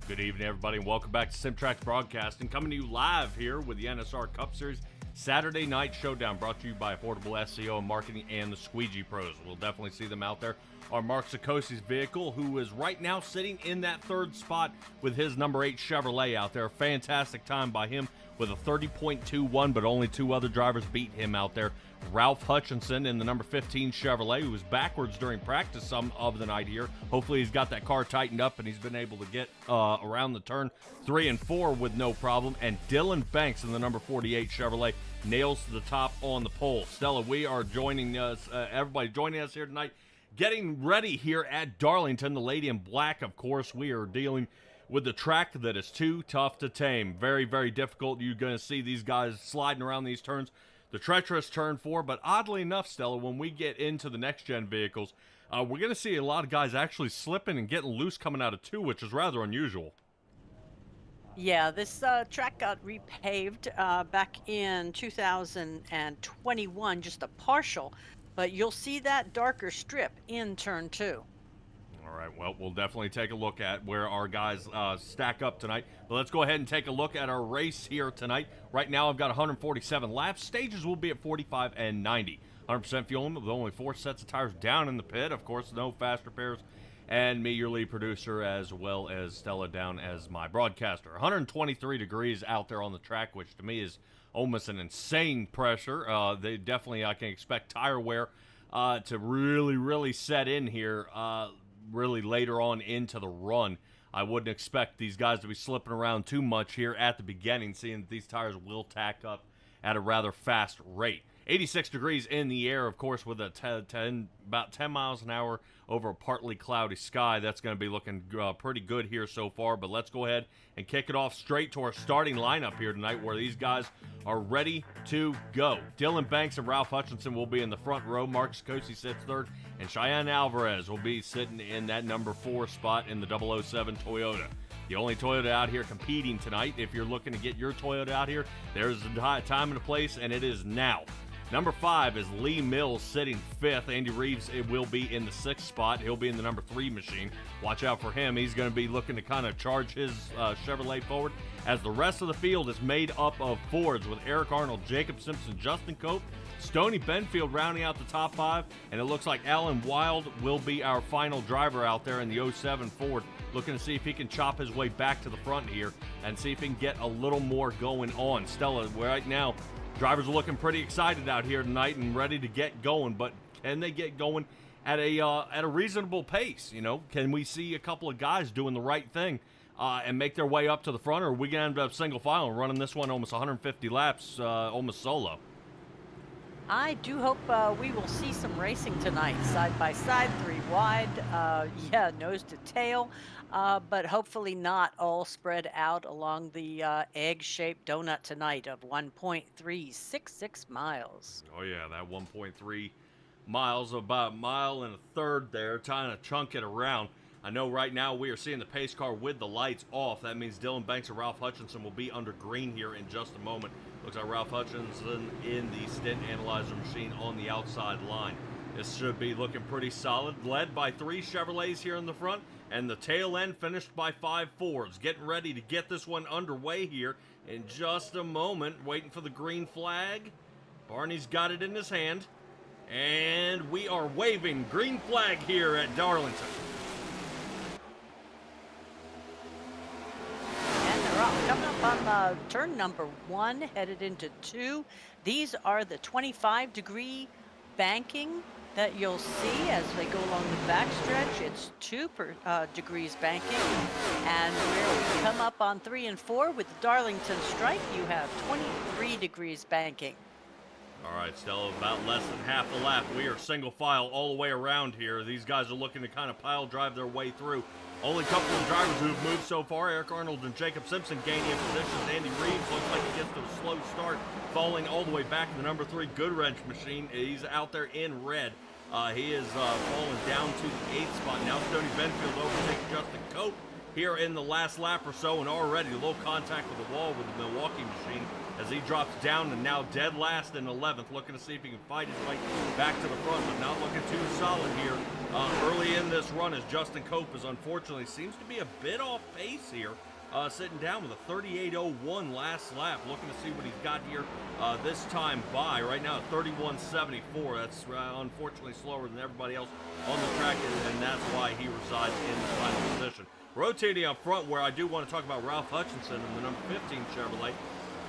Good evening, everybody, and welcome back to SimTrax Broadcasting, coming to you live here with the NSR Cup Series Saturday Night Showdown, brought to you by Affordable SEO and Marketing and the Squeegee Pros. We'll definitely see them out there. Our Mark Sikosi's vehicle, who is right now sitting in that third spot with his number 8 Chevrolet out there. Fantastic time by him with a 30.21, but only two other drivers beat him out there. Ralph Hutchinson in the number 15 Chevrolet, who was backwards during practice some of the night here. Hopefully he's got that car tightened up and he's been able to get around the turn 3 and 4 with no problem. And Dylan Banks in the number 48 Chevrolet nails the top on the pole. Stella, we are joining us, everybody joining us here tonight, getting ready here at Darlington. The Lady in Black, of course, we are dealing with the track that is too tough to tame. Very, very difficult. You're going to see these guys sliding around these turns. The treacherous turn 4, but oddly enough, Stella, when we get into the next-gen vehicles, we're going to see a lot of guys actually slipping and getting loose coming out of 2, which is rather unusual. Yeah, this track got repaved back in 2021, just a partial, but you'll see that darker strip in turn 2. All right, well, we'll definitely take a look at where our guys stack up tonight. But let's go ahead and take a look at our race here tonight. Right now, I've got 147 laps. Stages will be at 45 and 90. 100% fuel limit with only 4 sets of tires down in the pit. Of course, no fast repairs. And me, your lead producer, as well as Stella down as my broadcaster. 123 degrees out there on the track, which to me is almost an insane pressure. They definitely, I can expect tire wear to really set in here really later on into the run. I wouldn't expect these guys to be slipping around too much here at the beginning, seeing that these tires will tack up at a rather fast rate. 86 degrees in the air, of course, with a about 10 miles an hour over a partly cloudy sky. That's going to be looking pretty good here so far, but let's go ahead and kick it off straight to our starting lineup here tonight, where these guys are ready to go. Dylan Banks and Ralph Hutchinson will be in the front row. Mark Sikosy sits third, and Cheyenne Alvarez will be sitting in that number 4 spot in the 007 Toyota. The only Toyota out here competing tonight. If you're looking to get your Toyota out here, there's a time and a place, and it is now. Number 5 is Lee Mills sitting 5th. Andy Reeves will be in the 6th spot. He'll be in the number 3 machine. Watch out for him. He's going to be looking to kind of charge his Chevrolet forward, as the rest of the field is made up of Fords with Eric Arnold, Jacob Simpson, Justin Cope, Stoney Benfield rounding out the top 5, and it looks like Alan Wild will be our final driver out there in the 07 Ford, looking to see if he can chop his way back to the front here and see if he can get a little more going on. Stella, right now, drivers are looking pretty excited out here tonight and ready to get going, but can they get going at a reasonable pace? You know, can we see a couple of guys doing the right thing and make their way up to the front, or are we going to end up single file and running this one almost 150 laps almost solo? I do hope we will see some racing tonight, side by side, 3 wide, yeah, nose to tail, but hopefully not all spread out along the egg-shaped donut tonight of 1.366 miles. Oh yeah, that 1.3 miles, about a mile and a third there, trying to chunk it around. I know right now we are seeing the pace car with the lights off. That means Dylan Banks and Ralph Hutchinson will be under green here in just a moment. Looks like Ralph Hutchinson in the stint analyzer machine on the outside line. This should be looking pretty solid, led by 3 Chevrolets here in the front, and the tail end finished by 5 Fords. Getting ready to get this one underway here in just a moment, waiting for the green flag. Barney's got it in his hand, and we are waving green flag here at Darlington. Coming up on turn number 1, headed into 2. These are the 25-degree banking that you'll see as they go along the backstretch. It's 2 degrees banking. And where we come up on 3 and 4 with the Darlington strike, you have 23 degrees banking. All right, Stella, about less than half a lap. We are single file all the way around here. These guys are looking to kind of pile drive their way through. Only a couple of drivers who have moved so far. Eric Arnold and Jacob Simpson gaining in positions. Andy Reeves looks like he gets to a slow start, falling all the way back in the number 3 Goodwrench machine. He's out there in red. He is falling down to the 8th spot. Now Stoney Benfield overtakes Justin Cope. Cope here in the last lap or so, and already low contact with the wall with the Milwaukee machine as he drops down and now dead last in 11th, looking to see if he can fight his way back to the front, but not looking too solid here early in this run, as Justin Cope is unfortunately seems to be a bit off pace here, sitting down with a 38.01 last lap, looking to see what he's got here this time by. Right now at 31.74. That's unfortunately slower than everybody else on the track, and that's why he resides in the final position. Rotating up front, where I do want to talk about Ralph Hutchinson in the number 15 Chevrolet.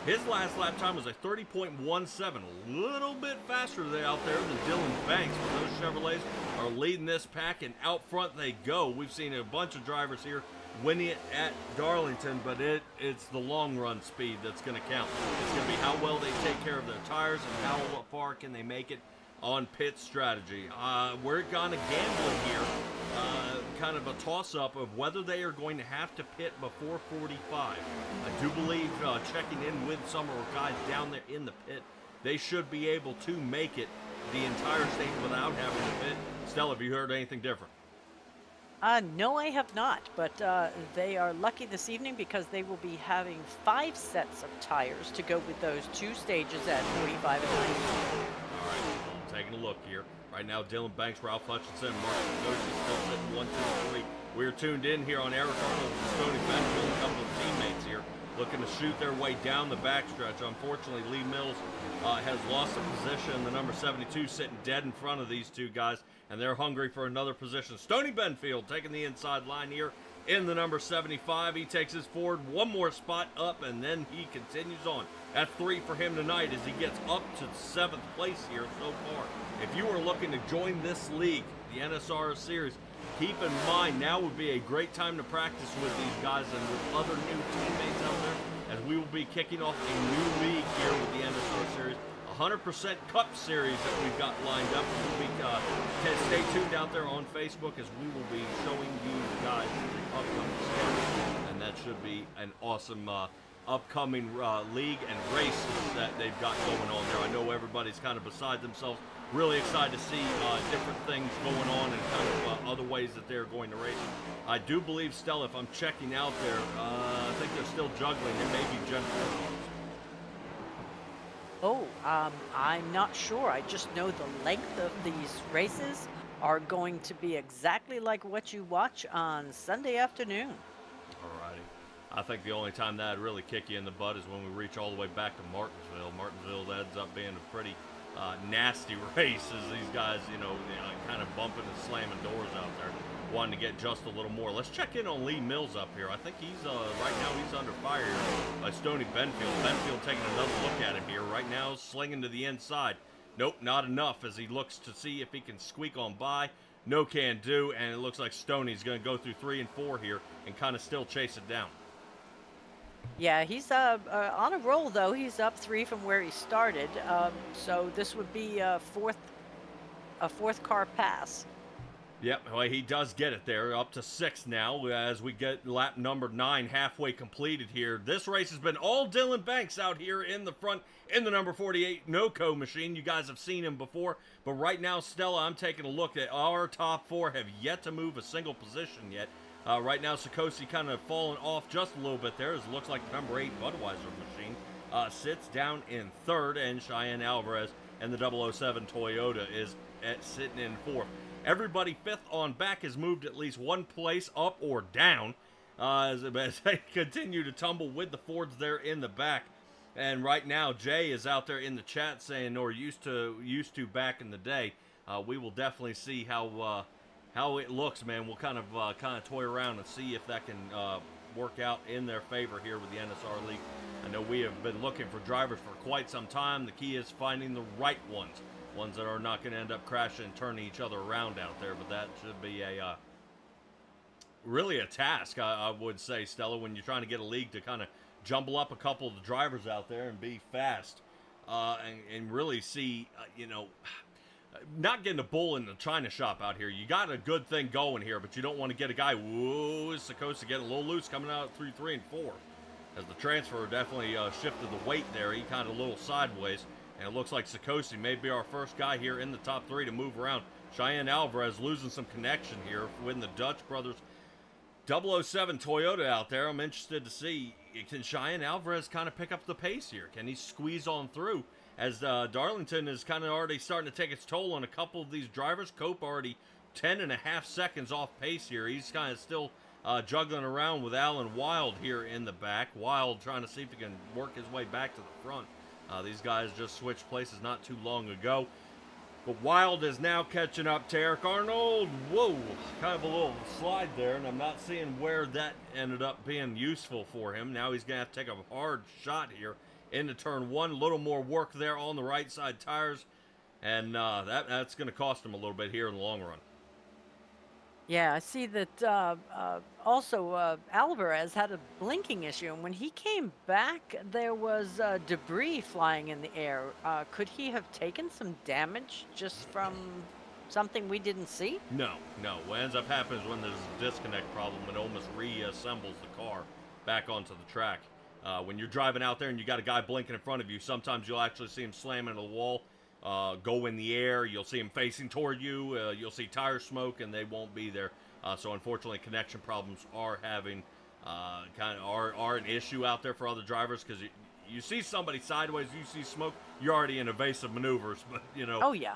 His last lap time was a 30.17, a little bit faster out there than Dylan Banks, but those Chevrolets are leading this pack, and out front they go. We've seen a bunch of drivers here winning it at Darlington, but it's the long run speed that's going to count. It's going to be how well they take care of their tires and how far can they make it on pit strategy. We're going to gambling here. Kind of a toss-up of whether they are going to have to pit before 45. I do believe checking in with some of our guys down there in the pit, they should be able to make it the entire stage without having to pit. Stella, have you heard anything different? No, I have not, but they are lucky this evening because they will be having 5 sets of tires to go with those 2 stages at 45 and 90. All right, well, taking a look here. Right now, Dylan Banks, Ralph Hutchinson, Mark Sagosi still sitting 1, 2, 3. We're tuned in here on Eric Arnold and Stoney Benfield, a couple of teammates here, looking to shoot their way down the backstretch. Unfortunately, Lee Mills has lost a position. The number 72 sitting dead in front of these two guys, and they're hungry for another position. Stoney Benfield taking the inside line here in the number 75. He takes his forward one more spot up, and then he continues on. That's 3 for him tonight as he gets up to 7th place here so far. If you are looking to join this league, the NSR series, keep in mind now would be a great time to practice with these guys and with other new teammates out there, as we will be kicking off a new league here with the NSR series. 100% Cup series that we've got lined up. Stay tuned out there on Facebook as we will be showing you guys the upcoming schedule, and that should be an awesome upcoming league and races that they've got going on there. I know everybody's kind of beside themselves, really excited to see different things going on and kind of other ways that they're going to race. I do believe, Stella, if I'm checking out there, I think they're still juggling. It may be Jennifer. Oh, I'm not sure. I just know the length of these races are going to be exactly like what you watch on Sunday afternoon. Alrighty. I think the only time that'd really kick you in the butt is when we reach all the way back to Martinsville. Martinsville ends up being a pretty nasty race as these guys, kind of bumping and slamming doors out there, wanting to get just a little more. Let's check in on Lee Mills up here. I think he's, right now he's under fire here by Stoney Benfield. Benfield taking another look at him here. Right now, slinging to the inside. Nope, not enough as he looks to see if he can squeak on by. No can do, and it looks like Stoney's going to go through 3 and 4 here and kind of still chase it down. Yeah, he's on a roll, though. He's up 3 from where he started, so this would be a fourth car pass. Yep, well, he does get it there, up to 6 now as we get lap number 9 halfway completed here. This race has been all Dylan Banks out here in the front in the number 48 NOCO machine. You guys have seen him before, but right now, Stella, I'm taking a look at our top 4 have yet to move a single position yet. Right now, Sakosi kind of fallen off just a little bit there, as it looks like the number 8 Budweiser machine sits down in 3rd, and Cheyenne Alvarez and the 007 Toyota is sitting in 4th. Everybody 5th on back has moved at least 1 place up or down as they continue to tumble with the Fords there in the back. And right now, Jay is out there in the chat saying, or used to back in the day. We will definitely see how it looks, man. We'll kind of toy around and see if that can work out in their favor here with the NSR League. I know we have been looking for drivers for quite some time. The key is finding the right ones that are not going to end up crashing and turning each other around out there. But that should be a really a task, I would say, Stella, when you're trying to get a league to kind of jumble up a couple of the drivers out there and be fast and really see, not getting a bull in the china shop out here. You got a good thing going here, but you don't want to get a guy, whoa, Sakosa getting a little loose coming out through 3 and 4. As the transfer definitely shifted the weight there. He kind of a little sideways. And it looks like Sakosi may be our first guy here in the top 3 to move around. Cheyenne Alvarez losing some connection here with the Dutch brothers 007 Toyota out there. I'm interested to see, can Cheyenne Alvarez kind of pick up the pace here? Can he squeeze on through? As Darlington is kind of already starting to take its toll on a couple of these drivers. Cope already 10.5 seconds off pace here. He's kind of still juggling around with Alan Wild here in the back. Wild trying to see if he can work his way back to the front. These guys just switched places not too long ago. But Wild is now catching up to Eric Arnold. Whoa, kind of a little slide there, and I'm not seeing where that ended up being useful for him. Now he's going to have to take a hard shot here into turn one. A little more work there on the right side tires, and that's going to cost him a little bit here in the long run. Yeah, I see that also Alvarez had a blinking issue, and when he came back, there was debris flying in the air. Could he have taken some damage just from something we didn't see? No. What ends up happening is when there's a disconnect problem, it almost reassembles the car back onto the track. When you're driving out there and you got a guy blinking in front of you, sometimes you'll actually see him slam into the wall. Go in the air, you'll see them facing toward you, you'll see tire smoke, and they won't be there. So unfortunately, connection problems are having are an issue out there for other drivers, because you see somebody sideways, you see smoke, you're already in evasive maneuvers. But Oh yeah.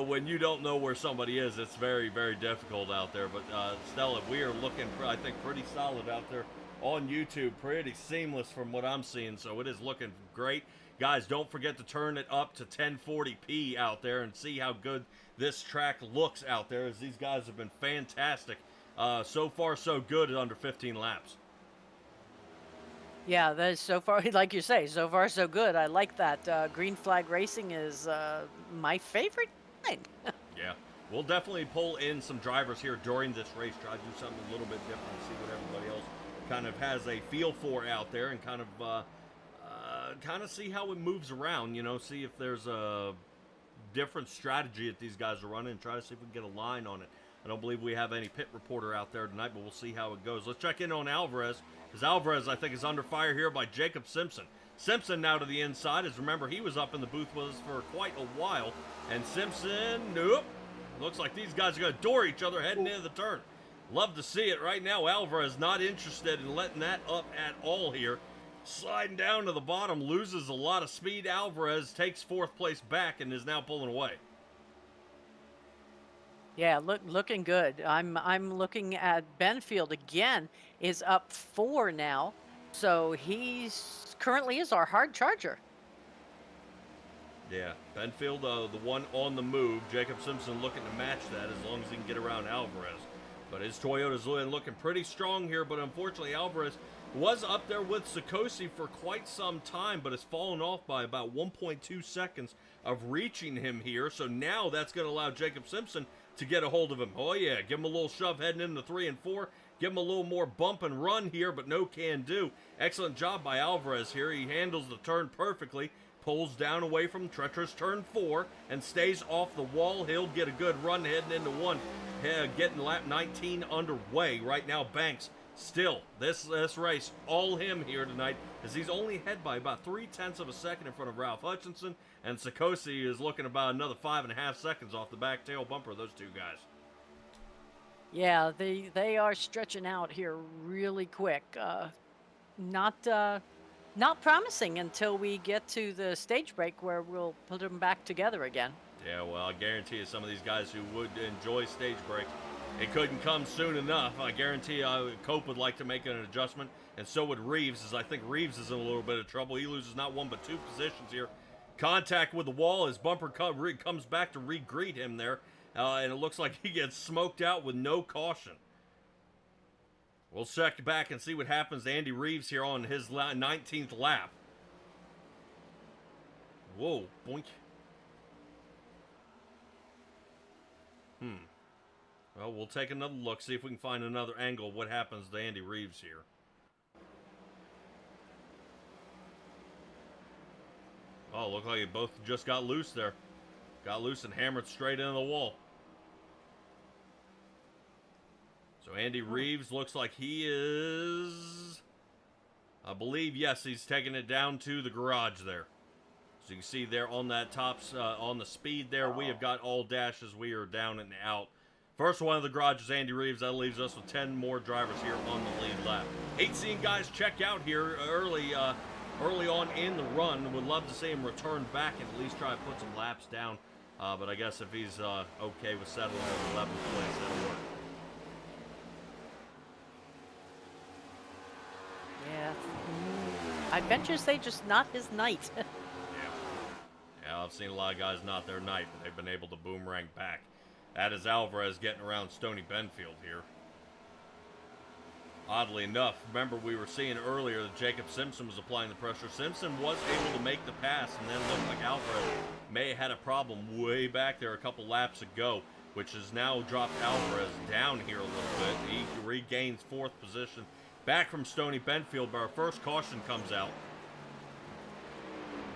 when you don't know where somebody is, it's very, very difficult out there. But Stella, we are looking, I think, pretty solid out there on YouTube, pretty seamless from what I'm seeing. So it is looking great. Guys, don't forget to turn it up to 1040p out there and see how good this track looks out there, as these guys have been fantastic. So far, so good at under 15 laps. Yeah, that is so far, like you say, so far so good. I like that. Green flag racing is my favorite thing. Yeah, we'll definitely pull in some drivers here during this race, try to do something a little bit different, see what everybody else kind of has a feel for out there, and kind of see how it moves around, see if there's a different strategy that these guys are running, and try to see if we can get a line on it. I don't believe we have any pit reporter out there tonight, but we'll see how it goes. Let's check in on Alvarez, because Alvarez, I think, is under fire here by Jacob Simpson. Simpson now to the inside, as remember, he was up in the booth with us for quite a while, and Simpson, nope. Looks like these guys are going to door each other heading into the turn. Love to see it right now. Alvarez not interested in letting that up at all here. Sliding down to the bottom, loses a lot of speed. Alvarez takes fourth place back and is now pulling away. Yeah, looking good. I'm looking at Benfield again, is up 4 now. So he's currently is our hard charger. Yeah, Benfield, the one on the move. Jacob Simpson looking to match that as long as he can get around Alvarez. But his Toyota's looking pretty strong here, but unfortunately Alvarez was up there with Sikosi for quite some time, but has fallen off by about 1.2 seconds of reaching him here. So now that's going to allow Jacob Simpson to get a hold of him. Oh yeah, give him a little shove heading into 3 and 4. Give him a little more bump and run here, but no can do. Excellent job by Alvarez here. He handles the turn perfectly. Pulls down away from treacherous turn 4 and stays off the wall. He'll get a good run heading into 1. Getting lap 19 underway right now. Banks still this race all him here tonight, as he's only ahead by about 0.3 of a second in front of Ralph Hutchinson, and Sikosi is looking about another 5.5 seconds off the back tail bumper of those two guys. Yeah, they are stretching out here really quick. Not promising until we get to the stage break, where we'll put them back together again. Yeah, well, I guarantee you some of these guys who would enjoy stage break, it couldn't come soon enough. I guarantee Cope would like to make an adjustment, and so would Reeves, as I think Reeves is in a little bit of trouble. He loses not 1 but 2 positions here. Contact with the wall. His bumper comes back to re-greet him there, and it looks like he gets smoked out with no caution. We'll check back and see what happens to Andy Reeves here on his 19th lap. Whoa, boink. Well, we'll take another look, see if we can find another angle of what happens to Andy Reeves here. Oh, look like they both just got loose there. Got loose and hammered straight into the wall. So Andy Reeves looks like he is, I believe, yes, he's taking it down to the garage there. So you can see there on that on the speed there, we have got all dashes. We are down and out First one of the garages, Andy Reeves. That leaves us with 10 more drivers here on the lead lap. Hate seeing guys check out here early on in the run. Would love to see him return back and at least try to put some laps down. But I guess if he's okay with settling in 11th place, that'll work. Yeah. I bet you say just not his night. Yeah, I've seen a lot of guys not their night, but they've been able to boomerang back. That is Alvarez getting around Stony Benfield here. Oddly enough, remember we were seeing earlier that Jacob Simpson was applying the pressure. Simpson was able to make the pass, and then looked like Alvarez may have had a problem way back there a couple laps ago, which has now dropped Alvarez down here a little bit. He regains 4th position back from Stony Benfield, but our first caution comes out.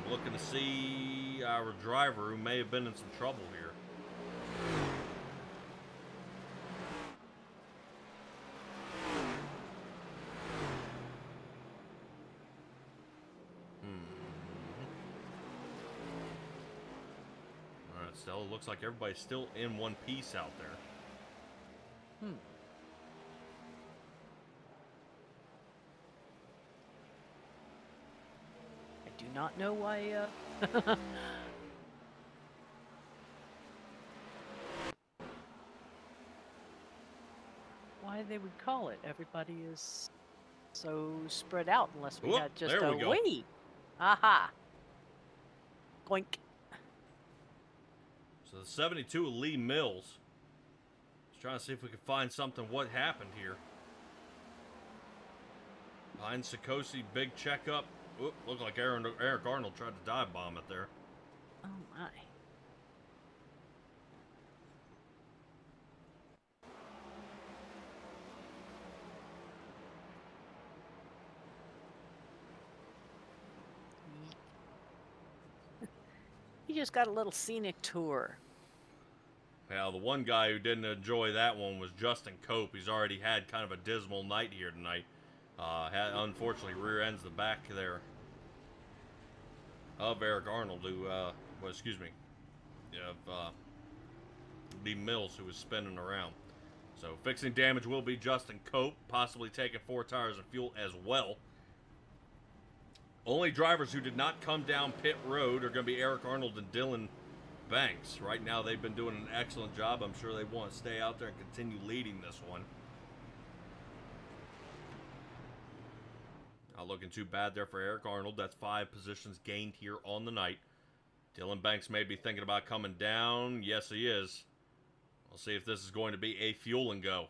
I'm looking to see our driver who may have been in some trouble here. Alright, Stella, looks like everybody's still in one piece out there. I do not know why, why they would call it. Everybody is so spread out unless we Whoop, had just there a we go. wee. Aha. Boink. So the 72 of Lee Mills. Just trying to see if we can find something. What happened here? Behind Sikosi, big checkup. Oop, looked like Eric Arnold tried to dive bomb it there. Oh my. He just got a little scenic tour. Now, the one guy who didn't enjoy that one was Justin Cope. He's already had kind of a dismal night here tonight. Unfortunately, rear ends the back there of Eric Arnold, who, Lee Mills, who was spinning around. So, fixing damage will be Justin Cope, possibly taking 4 tires of fuel as well. Only drivers who did not come down pit road are going to be Eric Arnold and Dylan Banks. Right now, they've been doing an excellent job. I'm sure they want to stay out there and continue leading this one. Not looking too bad there for Eric Arnold. That's 5 positions gained here on the night. Dylan Banks may be thinking about coming down. Yes, he is. We'll see if this is going to be a fuel and go.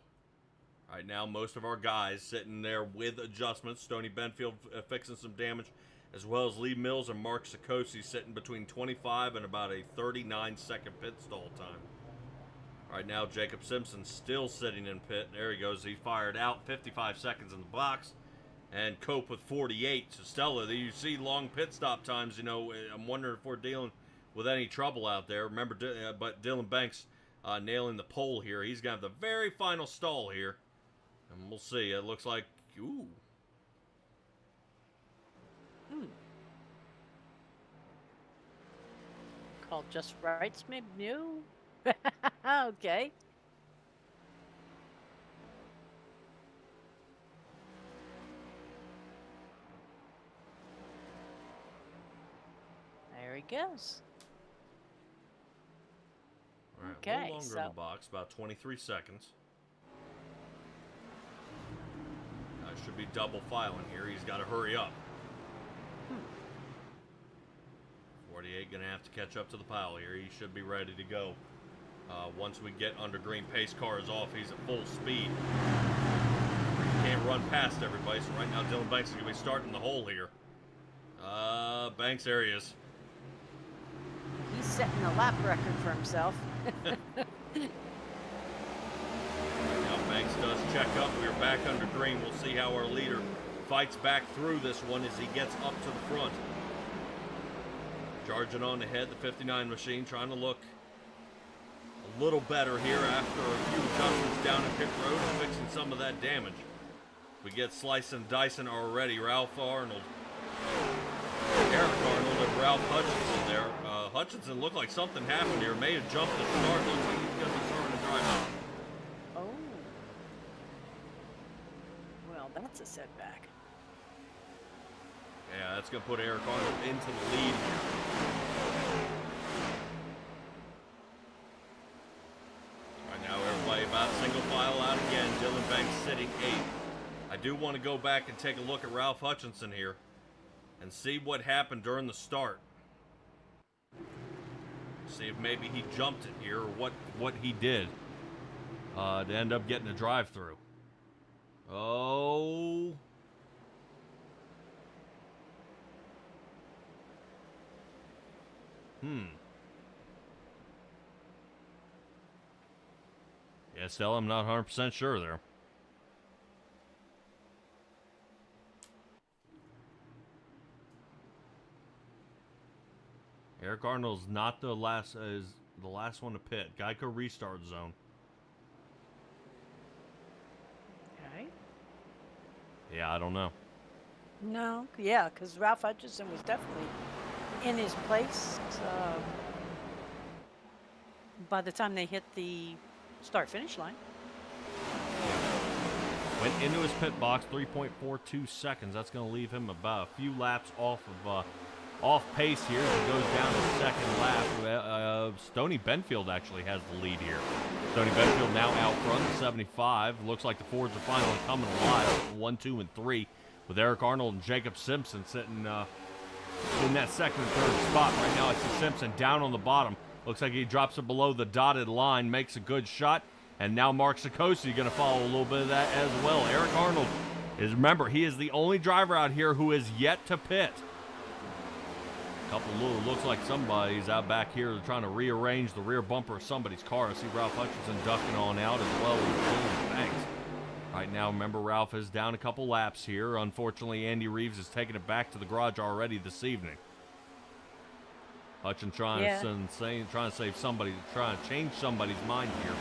Right now, most of our guys sitting there with adjustments. Stony Benfield fixing some damage, as well as Lee Mills and Mark Sikosi sitting between 25 and about a 39-second pit stall time. Right now, Jacob Simpson still sitting in pit. There he goes. He fired out. 55 seconds in the box. And Cope with 48. So, Stella, you see long pit stop times. You know, I'm wondering if we're dealing with any trouble out there. Remember, but Dylan Banks nailing the pole here. He's got the very final stall here. And we'll see. It looks like, ooh. Called Just Rights, maybe new? Okay. There he goes. All right, Okay, a little longer in so- the box, about 23 seconds. Should be double filing here. He's got to hurry up. 48 going to have to catch up to the pile here. He should be ready to go. Once we get under green, pace car is off. He's at full speed. He can't run past everybody. So right now, Dylan Banks is going to be starting the hole here. Banks, there he is. He's setting a lap record for himself. Now Banks does check up. We're back under green. We'll see how our leader fights back through this one as he gets up to the front. Charging on ahead, the 59 machine trying to look a little better here after a few adjustments down in pit road and fixing some of that damage. We get slicing and dicing already. Ralph Arnold, Eric Arnold, and Ralph Hutchinson there. Hutchinson looked like something happened here. May have jumped the start. Looks like he's going to be starting to drive out. that's a setback. Yeah, that's going to put Eric Arnold into the lead here. Right now, everybody about single file out again. Dylan Banks sitting 8th. I do want to go back and take a look at Ralph Hutchinson here and see what happened during the start. See if maybe he jumped it here or what he did to end up getting a drive-through. Oh. Yeah, Stella, I'm not 100% sure there. Eric Arnold's not the last one to pit. Geico restart zone. Okay. Yeah, I don't know. No, yeah, because Ralph Hutchinson was definitely in his place by the time they hit the start-finish line. Went into his pit box, 3.42 seconds. That's going to leave him about a few laps off pace here. He goes down to second lap. Stoney Benfield actually has the lead here. Stoney Benfield now out front at 75. Looks like the Fords are finally coming alive. 1, 2, and 3 with Eric Arnold and Jacob Simpson sitting in that second and third spot. Right now I see Simpson down on the bottom. Looks like he drops it below the dotted line, makes a good shot. And now Mark Sikosi going to follow a little bit of that as well. Eric Arnold remember, he is the only driver out here who is yet to pit. Looks like somebody's out back here trying to rearrange the rear bumper of somebody's car. I see Ralph Hutchinson ducking on out as well as Dylan Banks. Right now, remember, Ralph is down a couple laps here. Unfortunately, Andy Reeves is taking it back to the garage already this evening. Hutchinson trying to save somebody, trying to change somebody's mind here,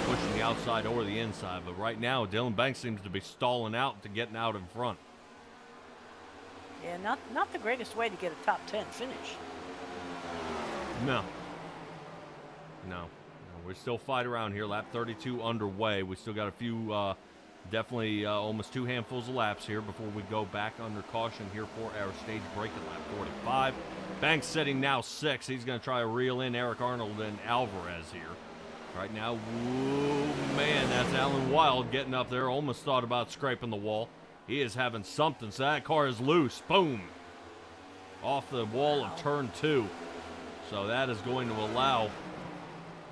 pushing the outside or the inside. But right now, Dylan Banks seems to be stalling out to getting out in front. Yeah, not the greatest way to get a top 10 finish. No. We're still fight around here. Lap 32 underway. We still got a few, definitely almost 2 handfuls of laps here before we go back under caution here for our stage break at lap 45. Banks sitting now 6th. He's going to try to reel in Eric Arnold and Alvarez here. Right now, whoa, man, that's Alan Wild getting up there. Almost thought about scraping the wall. He is having something, so that car is loose. Boom. Off the wall of turn 2. So that is going to allow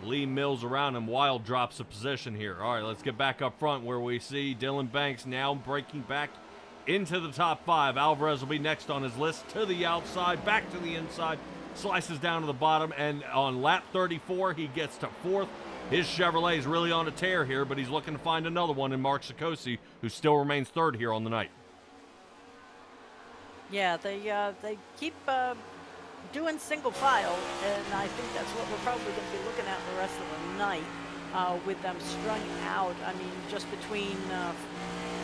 Lee Mills around him. Wild drops a position here. All right, let's get back up front where we see Dylan Banks now breaking back into the top 5. Alvarez will be next on his list. To the outside, back to the inside. Slices down to the bottom, and on lap 34, he gets to 4th. His Chevrolet is really on a tear here, but he's looking to find another one in Mark Sikosi, who still remains 3rd here on the night. Yeah, they keep doing single file, and I think that's what we're probably going to be looking at the rest of the night with them strung out. I mean, just between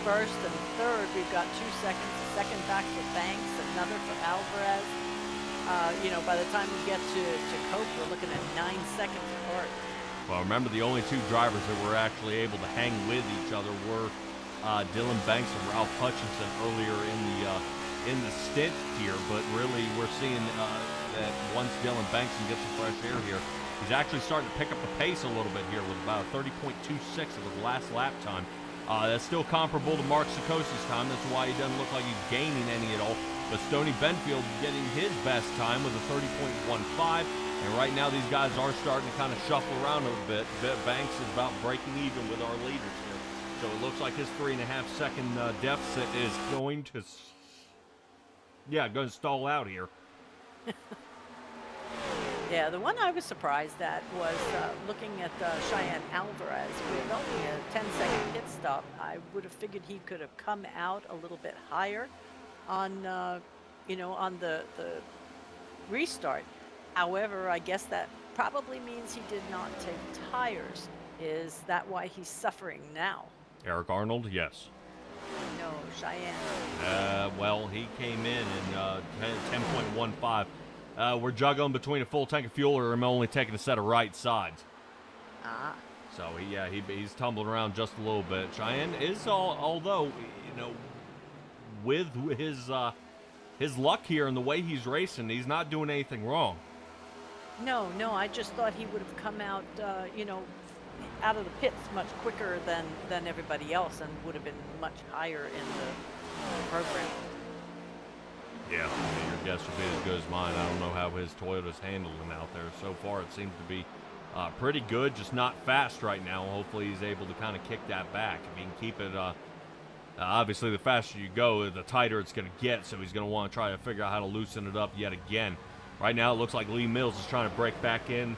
1st and 3rd, we've got 2 seconds, a second back for Banks, another for Alvarez. By the time we get to Cope, we're looking at 9 seconds apart. Well, remember, the only 2 drivers that were actually able to hang with each other were Dylan Banks and Ralph Hutchinson earlier in the stint here. But really, we're seeing that once Dylan Banks can get some fresh air here, he's actually starting to pick up the pace a little bit here with about 30.26 of his last lap time. That's still comparable to Mark Sikosi's time. That's why he doesn't look like he's gaining any at all. But Stoney Benfield getting his best time with a 30.15. And right now, these guys are starting to kind of shuffle around a bit. Banks is about breaking even with our leaders here. So it looks like his 3.5-second deficit is going to stall out here. Yeah, the one I was surprised at was looking at Cheyenne Alvarez with only a 10-second pit stop. I would have figured he could have come out a little bit higher on, on the restart. However, I guess that probably means he did not take tires. Is that why he's suffering now? Eric Arnold, yes. No, Cheyenne. Well, he came in 10.15. We're juggling between a full tank of fuel or him only taking a set of right sides. Ah. So, he's tumbling around just a little bit. Cheyenne is, although with his luck here and the way he's racing, he's not doing anything wrong. No, no, I just thought he would have come out, out of the pits much quicker than everybody else and would have been much higher in the program. Yeah, I mean, your guess would be as good as mine. I don't know how his Toyota's handled him out there. So far, it seems to be pretty good, just not fast right now. Hopefully, he's able to kind of kick that back. If he can keep it, obviously, the faster you go, the tighter it's going to get. So he's going to want to try to figure out how to loosen it up yet again. Right now, it looks like Lee Mills is trying to break back in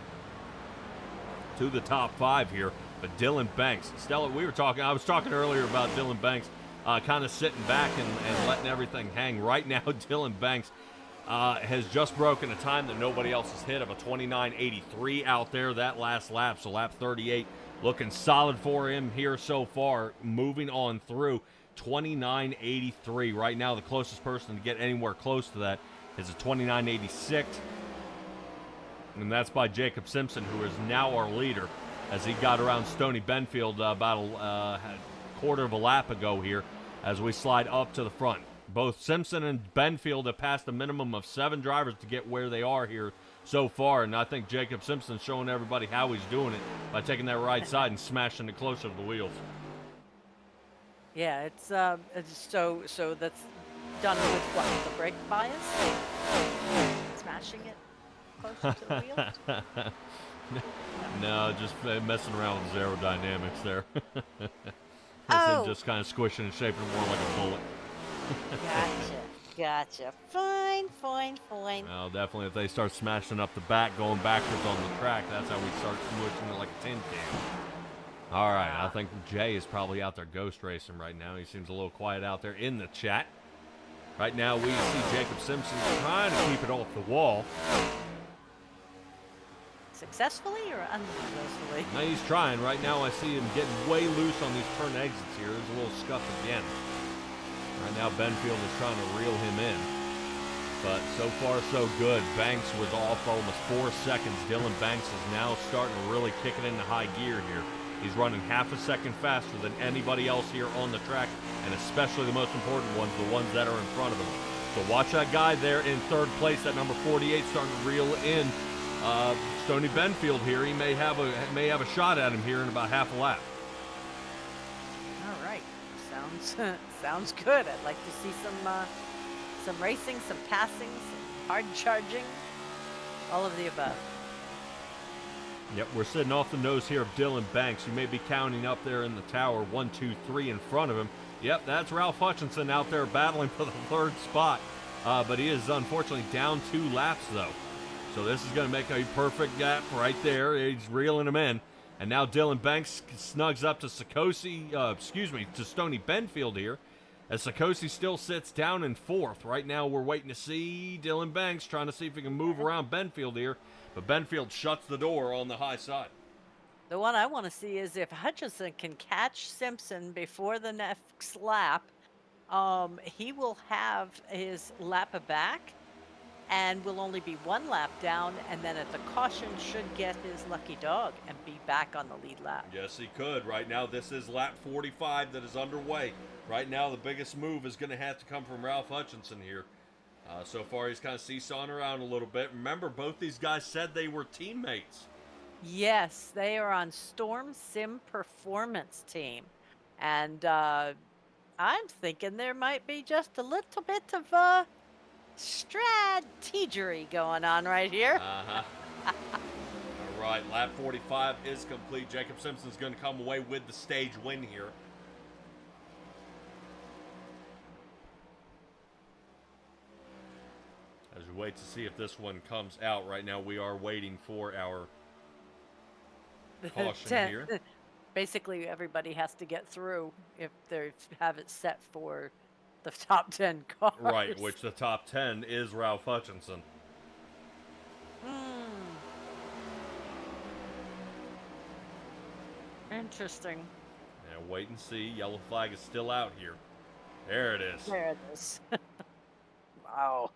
to the top 5 here. But Dylan Banks, Stella, I was talking earlier about Dylan Banks kind of sitting back and letting everything hang. Right now, Dylan Banks has just broken a time that nobody else has hit of a 29.83 out there that last lap. So lap 38 looking solid for him here so far. Moving on through 29.83. Right now, the closest person to get anywhere close to that is a 29.86. And that's by Jacob Simpson, who is now our leader as he got around Stoney Benfield about a quarter of a lap ago here as we slide up to the front. Both Simpson and Benfield have passed a minimum of 7 drivers to get where they are here so far, and I think Jacob Simpson's showing everybody how he's doing it by taking that right side and smashing it closer to the wheels. Yeah, it's so that's done with what? The brake bias? Smashing it closer to the wheels? No, just messing around with his aerodynamics there. Oh. Him just kind of squishing and shaping it more like a bullet. Gotcha. Fine. Well, definitely if they start smashing up the back, going backwards on the track, that's how we start smushing it like a tin can. All right, I think Jay is probably out there ghost racing right now. He seems a little quiet out there in the chat. Right now, we see Jacob Simpson trying to keep it off the wall. Successfully or unsuccessfully? No, he's trying. Right now, I see him getting way loose on these turn exits here. There's a little scuff again. Right now, Benfield is trying to reel him in. But so far, so good. Banks was off almost 4 seconds. Dylan Banks is now starting to really kick it into high gear here. He's running half a second faster than anybody else here on the track, and especially the most important ones, the ones that are in front of him. So watch that guy there in third place, that number 48, starting to reel in Stoney Benfield here. He may have a shot at him here in about half a lap. All right, sounds good. I'd like to see some racing, some passing, some hard charging, all of the above. Yep, we're sitting off the nose here of Dylan Banks. You may be counting up there in the tower, 1, 2, 3 in front of him. Yep, that's Ralph Hutchinson out there battling for the 3rd spot. But he is unfortunately down 2 laps, though. So this is going to make a perfect gap right there. He's reeling him in. And now Dylan Banks snugs up to to Stoney Benfield here. As Sikosi still sits down in 4th. Right now we're waiting to see Dylan Banks trying to see if he can move around Benfield here. But Benfield shuts the door on the high side. The one I want to see is if Hutchinson can catch Simpson before the next lap, he will have his lap back and will only be 1 lap down, and then at the caution should get his lucky dog and be back on the lead lap. Yes, he could. Right now, this is lap 45 that is underway. Right now, the biggest move is going to have to come from Ralph Hutchinson here. So far, he's kind of seesawing around a little bit. Remember, both these guys said they were teammates. Yes, they are on Storm Sim Performance Team. And I'm thinking there might be just a little bit of strategery going on right here. Uh-huh. All right, lap 45 is complete. Jacob Simpson's going to come away with the stage win here. As we wait to see if this one comes out, right now we are waiting for our caution here. Basically, everybody has to get through if they have it set for the top 10 cars. Right, which the top 10 is Ralph Hutchinson. Interesting. Now wait and see. Yellow flag is still out here. There it is. There it is. Wow.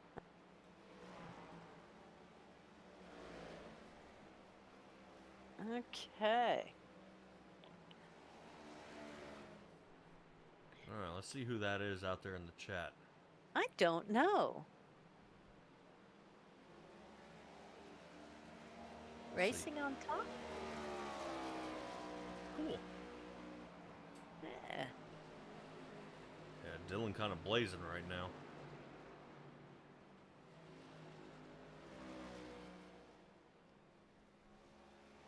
Okay. All right, let's see who that is out there in the chat. I don't know. Racing on top? Cool. Yeah. Yeah, Dylan kind of blazing right now.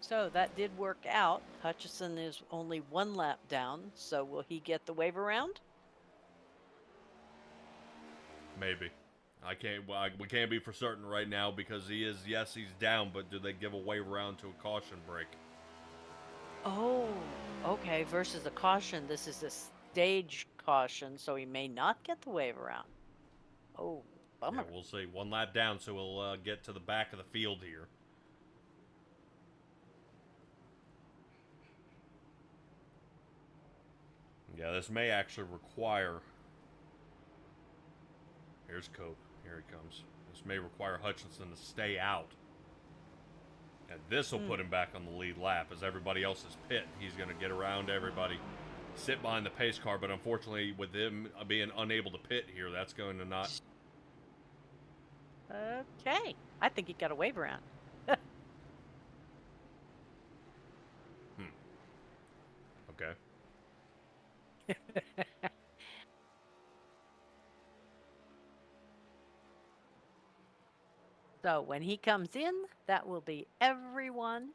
So that did work out. Hutchison is only 1 lap down, so will he get the wave around? Maybe. I can't. Well, we can't be for certain right now because he is. Yes, he's down, but do they give a wave around to a caution break? Oh, okay. Versus a caution, this is a stage caution, so he may not get the wave around. Oh, Yeah, bummer. we'll see. 1 lap down, so we'll get to the back of the field here. Yeah, this may actually require. Here's Cope. Here he comes. This may require Hutchinson to stay out. And this will put him back on the lead lap as everybody else is pit. He's going to get around everybody, sit behind the pace car, but unfortunately, with him being unable to pit here, that's going to not. Okay. I think he got a wave around. Okay. So when he comes in, that will be everyone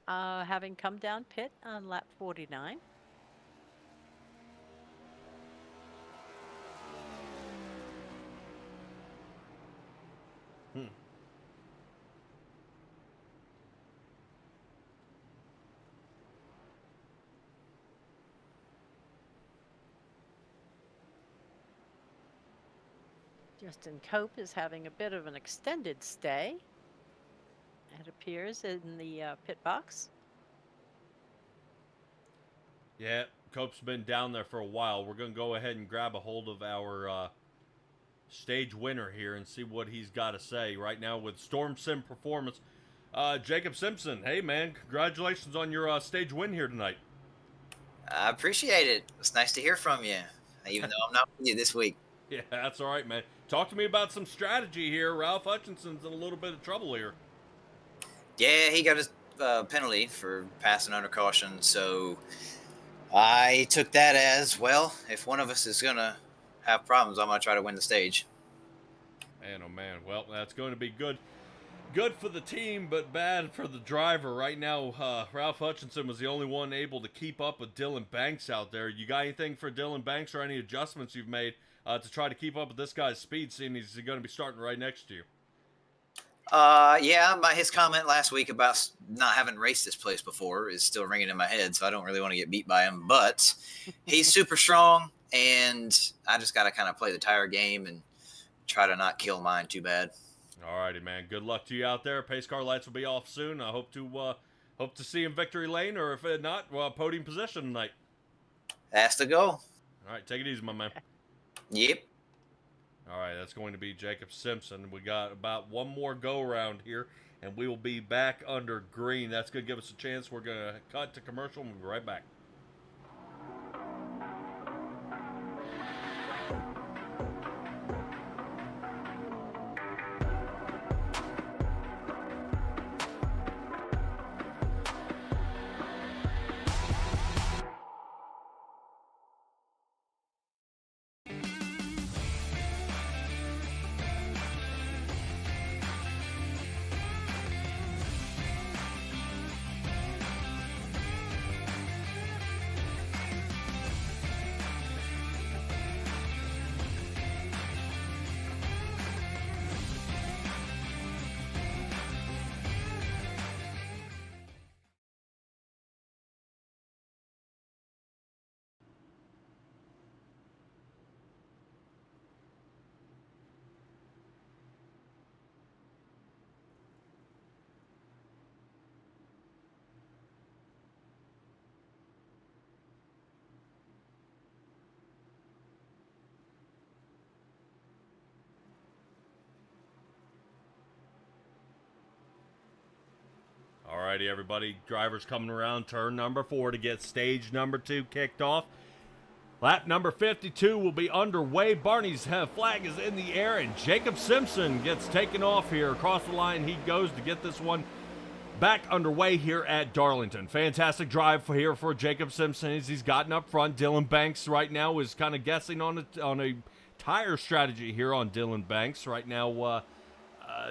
having come down pit on lap 49. Justin Cope is having a bit of an extended stay, it appears, in the pit box. Yeah, Cope's been down there for a while. We're going to go ahead and grab a hold of our stage winner here and see what he's got to say right now with Storm Sim Performance. Jacob Simpson, hey man, congratulations on your stage win here tonight. I appreciate it. It's nice to hear from you, even though I'm not with you this week. Yeah, that's all right, man. Talk to me about some strategy here. Ralph Hutchinson's in a little bit of trouble here. Yeah, he got a penalty for passing under caution, so I took that as, well, if one of us is going to have problems, I'm going to try to win the stage. Man, oh man. Well, that's going to be good. Good for the team, but bad for the driver. Right now, Ralph Hutchinson was the only one able to keep up with Dylan Banks out there. You got anything for Dylan Banks or any adjustments you've made to try to keep up with this guy's speed, seeing he's going to be starting right next to you? Yeah, his comment last week about not having raced this place before is still ringing in my head, so I don't really want to get beat by him. But he's super strong, and I just got to kind of play the tire game and try to not kill mine too bad. Alrighty, man. Good luck to you out there. Pace car lights will be off soon. I hope to see him victory lane, or if not, podium position tonight. That's the goal. All right, take it easy, my man. Yep. All right, that's going to be Jacob Simpson. We got about one more go around here, and we will be back under green. That's going to give us a chance. We're going to cut to commercial, and we'll be right back. Alrighty, everybody. Drivers coming around turn number 4 to get stage number 2 kicked off. Lap number 52 will be underway. Barney's flag is in the air, and Jacob Simpson gets taken off here. Across the line he goes to get this one back underway here at Darlington. Fantastic drive here for Jacob Simpson as he's gotten up front. Dylan Banks right now is kind of guessing on a tire strategy here on Dylan Banks. Right now,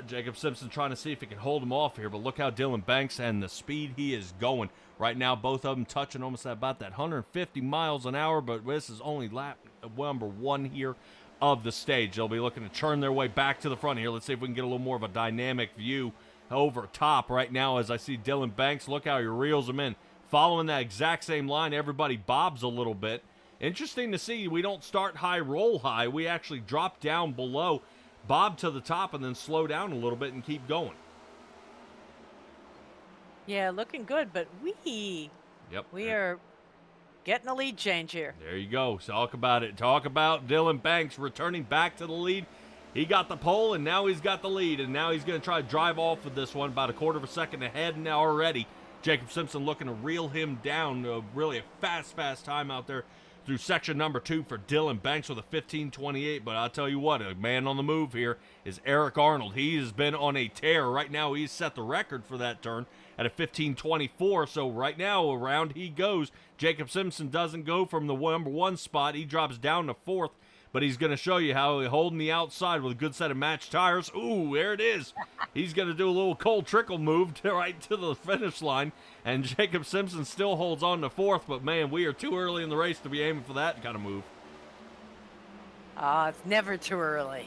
Jacob Simpson trying to see if he can hold him off here, but look how Dylan Banks and the speed he is going. Right now, both of them touching almost about that 150 miles an hour, but this is only lap number 1 here of the stage. They'll be looking to churn their way back to the front here. Let's see if we can get a little more of a dynamic view over top right now as I see Dylan Banks. Look how he reels him in. Following that exact same line, everybody bobs a little bit. Interesting to see, we don't start high, roll high. We actually drop down below, bob to the top, and then slow down a little bit and keep going. Yeah, looking good, but we are getting a lead change here. There you go. Talk about it. Talk about Dylan Banks returning back to the lead. He got the pole, and now he's got the lead, and now he's going to try to drive off with this one about a quarter of a second ahead now already. Jacob Simpson looking to reel him down. Really a fast time out there through section number 2 for Dylan Banks with a 15:28. But I'll tell you what, a man on the move here is Eric Arnold. He has been on a tear. Right now, he's set the record for that turn at a 15:24. So right now, around he goes. Jacob Simpson doesn't go from the number 1 spot. He drops down to 4th. But he's going to show you how he's holding the outside with a good set of matched tires. Ooh, there it is. He's going to do a little Cole Trickle move right to the finish line. And Jacob Simpson still holds on to 4th. But, man, we are too early in the race to be aiming for that kind of move. It's never too early.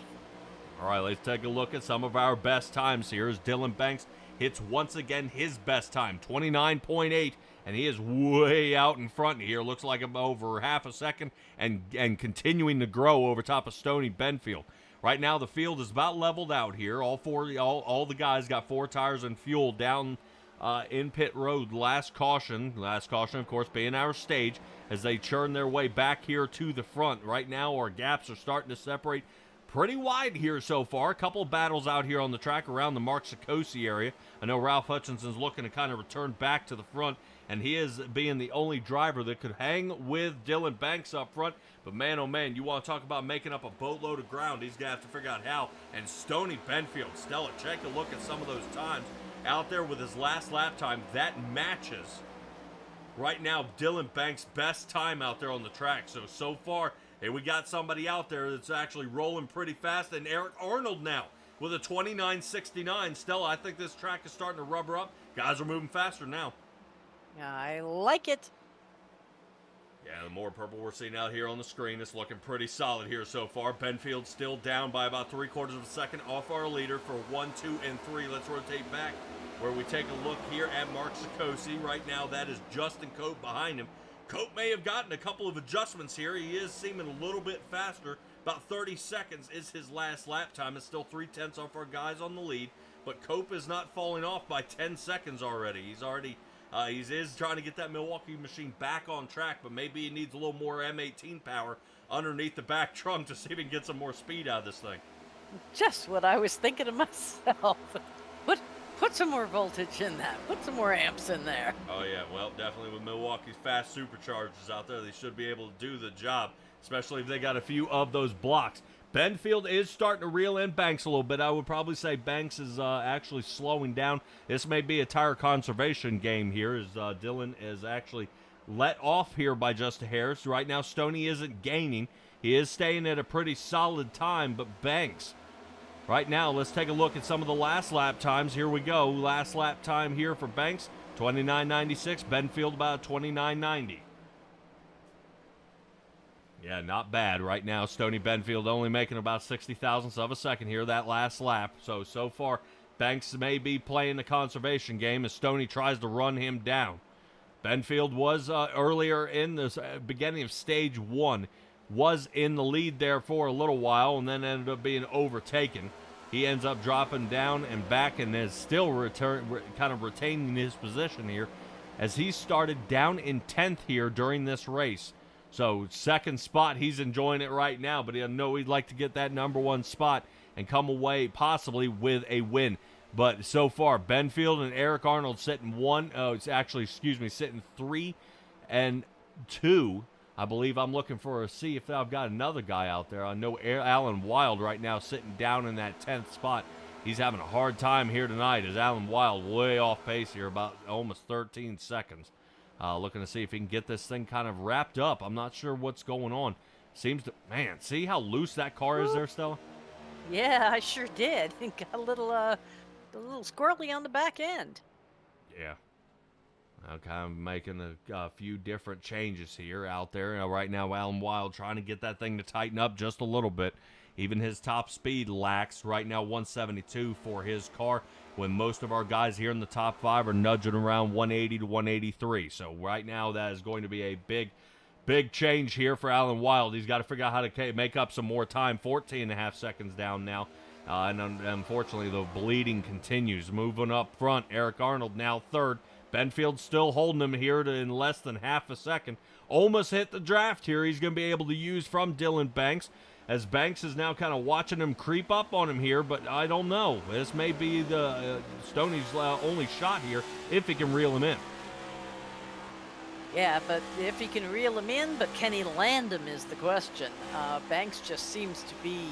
All right, let's take a look at some of our best times here as Dylan Banks hits once again his best time, 29.8. And he is way out in front here. Looks like I'm over half a second and continuing to grow over top of Stony Benfield. Right now, the field is about leveled out here. All the guys got 4 tires and fuel down in pit road. Last caution, of course, being our stage as they churn their way back here to the front. Right now, our gaps are starting to separate pretty wide here so far. A couple of battles out here on the track around the Mark Sikosi area. I know Ralph Hutchinson's looking to kind of return back to the front, and he is being the only driver that could hang with Dylan Banks up front. But man, oh man, you want to talk about making up a boatload of ground. He's going to have to figure out how. And Stony Benfield, Stella, take a look at some of those times out there with his last lap time. That matches right now Dylan Banks' best time out there on the track. So far, hey, we got somebody out there that's actually rolling pretty fast. And Eric Arnold now with a 29.69. Stella, I think this track is starting to rubber up. Guys are moving faster now. I like it. Yeah, the more purple we're seeing out here on the screen, it's looking pretty solid here so far. Benfield still down by about 3/4 of a second off our leader for 1, 2, and 3. Let's rotate back where we take a look here at Mark Sikosi. Right now, that is Justin Cope behind him. Cope may have gotten a couple of adjustments here. He is seeming a little bit faster. About 30 seconds is his last lap time. It's still 3/10 off our guys on the lead. But Cope is not falling off by 10 seconds already. He's already... he is trying to get that Milwaukee machine back on track, but maybe he needs a little more M18 power underneath the back trunk to see if he can get some more speed out of this thing. Just what I was thinking to myself. Put some more voltage in that. Put some more amps in there. Oh, yeah. Well, definitely with Milwaukee's fast superchargers out there, they should be able to do the job, especially if they got a few of those blocks. Benfield is starting to reel in Banks a little bit. I would probably say Banks is actually slowing down. This may be a tire conservation game here as Dylan is actually let off here by just a hair. So right now, Stoney isn't gaining. He is staying at a pretty solid time, but Banks, right now, let's take a look at some of the last lap times. Here we go. Last lap time here for Banks, 29.96. Benfield about 29.90. Yeah, not bad right now. Stony Benfield only making about 60 thousandths of a second here, that last lap. So far, Banks may be playing the conservation game as Stoney tries to run him down. Benfield was earlier in the beginning of stage 1, was in the lead there for a little while and then ended up being overtaken. He ends up dropping down and back and is still kind of retaining his position here as he started down in 10th here during this race. So second spot, he's enjoying it right now, but I know he'd like to get that number 1 spot and come away possibly with a win. But so far, Benfield and Eric Arnold sitting sitting 3 and 2 I believe I'm looking for see if I've got another guy out there. I know Alan Wild right now sitting down in that 10th spot. He's having a hard time here tonight as Alan Wild way off pace here, about almost 13 seconds. Looking to see if he can get this thing kind of wrapped up. I'm not sure what's going on. Seems to, man, see how loose that car is there, Stella? Yeah, I sure did. Got a little squirrely on the back end. Yeah. I'm kind of making a few different changes here out there. Right now, Alan Wild trying to get that thing to tighten up just a little bit. Even his top speed lacks right now 172 for his car, when most of our guys here in the top 5 are nudging around 180 to 183. So right now that is going to be a big change here for Alan Wild. He's got to figure out how to make up some more time. 14 and a half seconds down now. And unfortunately, the bleeding continues. Moving up front, Eric Arnold now third. Benfield still holding him here in less than half a second. Almost hit the draft here. He's going to be able to use from Dylan Banks, as Banks is now kind of watching him creep up on him here, but I don't know. This may be the Stoney's only shot here if he can reel him in. Yeah, but if he can reel him in, but can he land him is the question. Banks just seems to be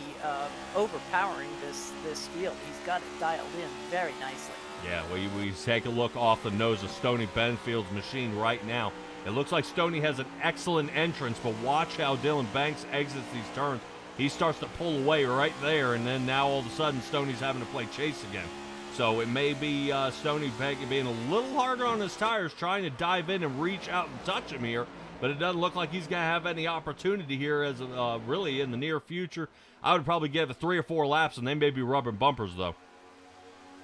overpowering this field. He's got it dialed in very nicely. Yeah, we take a look off the nose of Stoney Benfield's machine right now. It looks like Stoney has an excellent entrance, but watch how Dylan Banks exits these turns. He starts to pull away right there, and then now all of a sudden Stoney's having to play chase again. So it may be Stoney being a little harder on his tires, trying to dive in and reach out and touch him here, but it doesn't look like he's going to have any opportunity here as really in the near future. I would probably give it 3 or 4 laps, and they may be rubbing bumpers, though.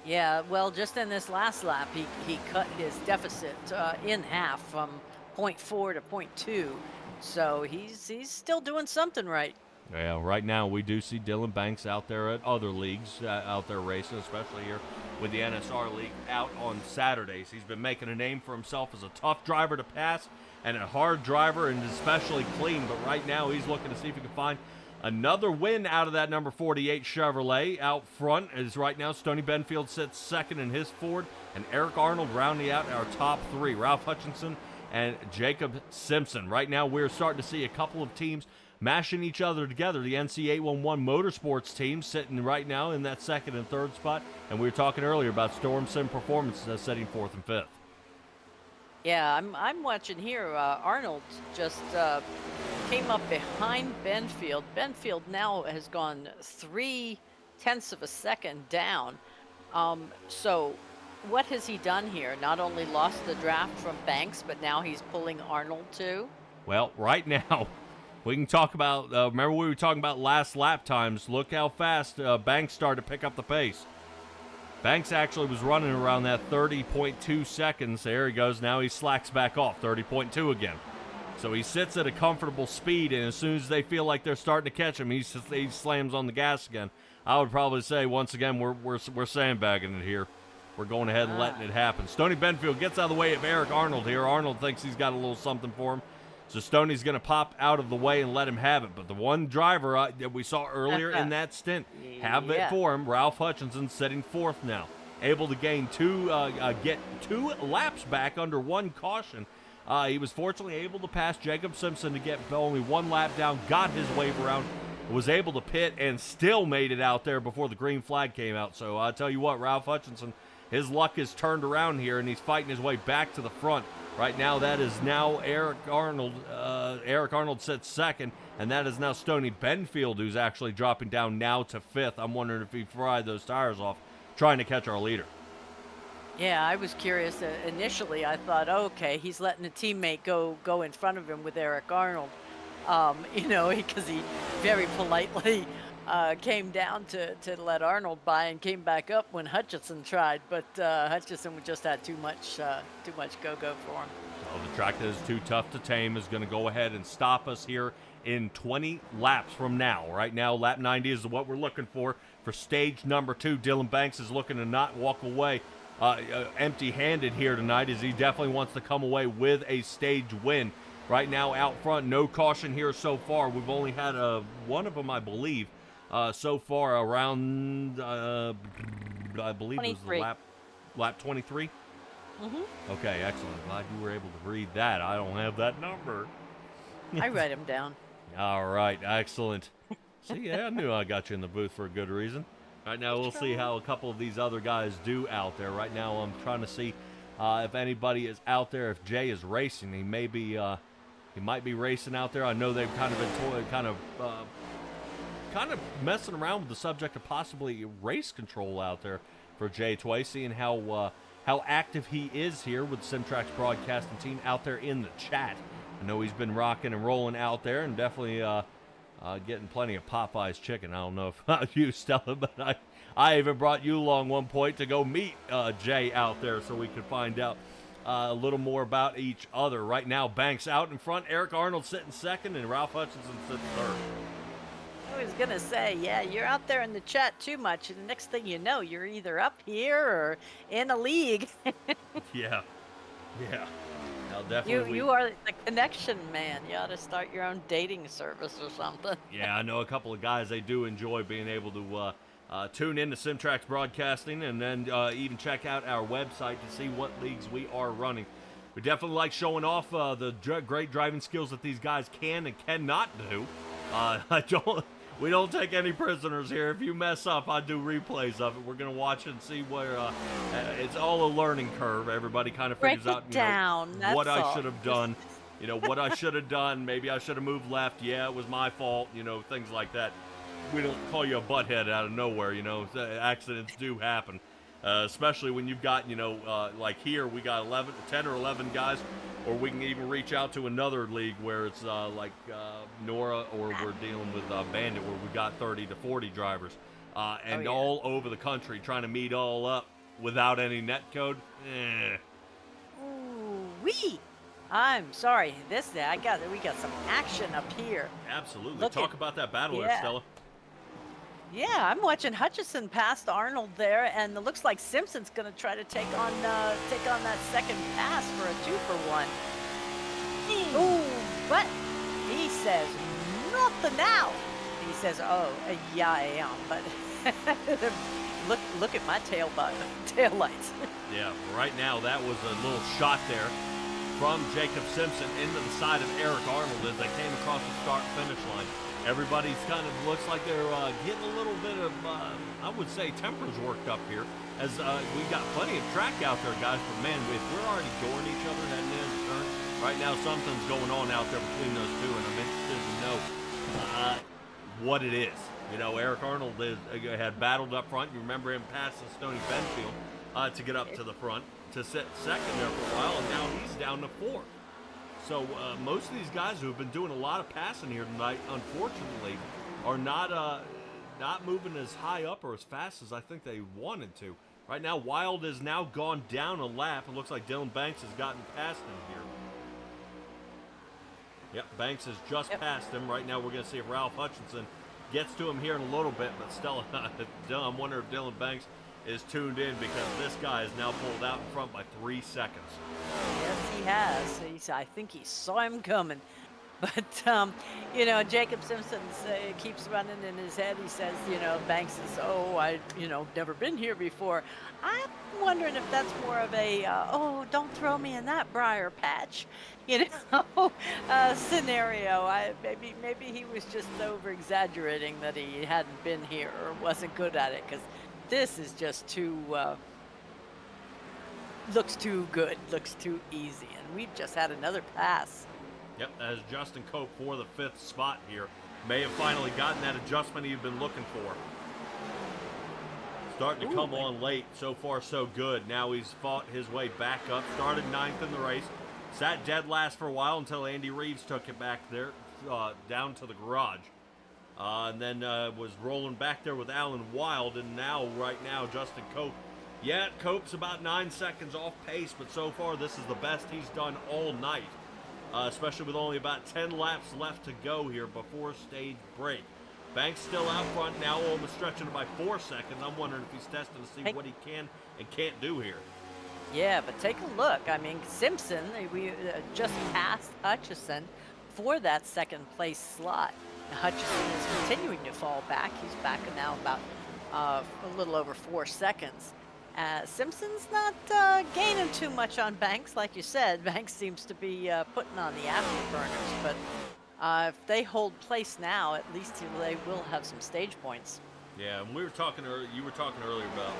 Yeah, well, just in this last lap, he cut his deficit in half from 0.4 to 0.2. So he's still doing something right. Yeah, right now we do see Dylan Banks out there at other leagues, out there racing, especially here with the NSR League out on Saturdays. He's been making a name for himself as a tough driver to pass and a hard driver, and especially clean. But right now he's looking to see if he can find another win out of that number 48 Chevrolet. Out front is right now Stoney Benfield sits second in his Ford, and Eric Arnold rounding out our top 3. Ralph Hutchinson and Jacob Simpson. Right now we're starting to see a couple of teams mashing each other together. The NC811 Motorsports team sitting right now in that second and third spot, and we were talking earlier about Storm Sim Performance setting 4th and 5th. Yeah, I'm watching here. Arnold just came up behind Benfield. Benfield now has gone 0.3 of a second down. So what has he done here? Not only lost the draft from Banks, but now he's pulling Arnold too? Well, right now, we can talk about, remember we were talking about last lap times. Look how fast Banks started to pick up the pace. Banks actually was running around that 30.2 seconds. There he goes. Now he slacks back off, 30.2 again. So he sits at a comfortable speed, and as soon as they feel like they're starting to catch him, he slams on the gas again. I would probably say, once again, we're sandbagging it here. We're going ahead and letting it happen. Stoney Benfield gets out of the way of Eric Arnold here. Arnold thinks he's got a little something for him. So Stoney's going to pop out of the way and let him have it. But the one driver that we saw earlier in that stint have it for him, Ralph Hutchinson, sitting 4th now. Able to gain get 2 laps back under 1 caution. He was fortunately able to pass Jacob Simpson to get only 1 lap down, got his wave around, was able to pit, and still made it out there before the green flag came out. So I'll tell you what, Ralph Hutchinson, his luck is turned around here, and he's fighting his way back to the front. Right now, that is now Eric Arnold. Eric Arnold sits second, and that is now Stoney Benfield, who's actually dropping down now to 5th. I'm wondering if he fried those tires off, trying to catch our leader. Yeah, I was curious. Initially, I thought, okay, he's letting a teammate go in front of him with Eric Arnold, because he very politely came down to let Arnold by and came back up when Hutchinson tried, but Hutchinson just had too much go-go for him. So the track that is too tough to tame is going to go ahead and stop us here in 20 laps from now. Right now, lap 90 is what we're looking for stage number 2. Dylan Banks is looking to not walk away empty-handed here tonight, as he definitely wants to come away with a stage win. Right now, out front, no caution here so far. We've only had one of them, I believe, so far around, I believe 23. It was the lap 23? Mm-hmm. Okay, excellent. Glad you were able to read that. I don't have that number. I write them down. All right, excellent. See, yeah, I knew I got you in the booth for a good reason. Right now, we'll see how a couple of these other guys do out there. Right now, I'm trying to see if anybody is out there. If Jay is racing, he might be racing out there. I know they've kind of been kind of messing around with the subject of possibly race control out there for Jay Tway, seeing how active he is here with Simtrax broadcasting team out there in the chat. I know he's been rocking and rolling out there and definitely getting plenty of Popeye's chicken. I don't know if you, Stella, but I even brought you along one point to go meet Jay out there so we could find out a little more about each other. Right now, Banks out in front, Eric Arnold sitting second, and Ralph Hutchinson sitting third. I was going to say, yeah, you're out there in the chat too much, and the next thing you know, you're either up here or in a league. Yeah. Now, definitely You are the connection man. You ought to start your own dating service or something. Yeah, I know a couple of guys, they do enjoy being able to tune in to Simtrax Broadcasting and then even check out our website to see what leagues we are running. We definitely like showing off the great driving skills that these guys can and cannot do. We don't take any prisoners here. If you mess up, I do replays of it. We're going to watch it and see where it's all a learning curve. Everybody kind of figures out what I should have done. What I should have done. Maybe I should have moved left. Yeah, it was my fault. Things like that. We don't call you a butthead out of nowhere. Accidents do happen. Especially when you've got, like here, we got 10 or 11 guys, or we can even reach out to another league where it's like Nora, or we're dealing with Bandit, where we got 30 to 40 drivers, and all over the country trying to meet all up without any net code. Ooh-wee. I'm sorry. We got some action up here. Absolutely. Talk about that battle there, Stella. Yeah, I'm watching Hutchison past Arnold there, and it looks like Simpson's going to try to take on that second pass for a 2-for-1. Ooh, but he says nothing now. He says, "Oh, yeah, I am," but look at my tail lights. Yeah, right now that was a little shot there from Jacob Simpson into the side of Eric Arnold as they came across the start-finish line. Everybody's kind of looks like they're getting a little bit of, I would say, tempers worked up here. As we got plenty of track out there, guys. But man, if we're already dooring each other heading into the turn, right now something's going on out there between those two, and I'm interested to know what it is. Eric Arnold had battled up front. You remember him passing Stoney Benfield to get up to the front to sit second there for a while, and now he's down to fourth. So most of these guys who have been doing a lot of passing here tonight, unfortunately, are not moving as high up or as fast as I think they wanted to. Right now, Wild has now gone down a lap. It looks like Dylan Banks has gotten past him here. Yep, Banks has just passed him. Right now, we're going to see if Ralph Hutchinson gets to him here in a little bit. But still, I'm wondering if Dylan Banks is tuned in, because this guy is now pulled out in front by 3 seconds. Yes, he has. I think he saw him coming. But, Jacob Simpson keeps running in his head. He says, Banks says, never been here before. I'm wondering if that's more of a, don't throw me in that briar patch, scenario. Maybe he was just over-exaggerating that he hadn't been here or wasn't good at it, because this is just too, looks too good, looks too easy, and we've just had another pass. Yep, as Justin Cope for the 5th spot here. May have finally gotten that adjustment he'd been looking for. Starting to come on late. So far, so good. Now he's fought his way back up. Started 9th in the race. Sat dead last for a while until Andy Reeves took it back there, down to the garage. And then was rolling back there with Alan Wild, and right now, Justin Cope. Yeah, Cope's about 9 seconds off pace, but so far this is the best he's done all night, especially with only about 10 laps left to go here before stage break. Banks still out front now, almost stretching it by 4 seconds. I'm wondering if he's testing to see what he can and can't do here. Yeah, but take a look. I mean, Simpson, we just passed Hutchison for that second place slot. Hutchison is continuing to fall back. He's back now about a little over 4 seconds. Simpson's not gaining too much on Banks, like you said. Banks seems to be putting on the afterburners, but if they hold place now, at least they will have some stage points. Yeah, and we were talking earlier. You were talking earlier about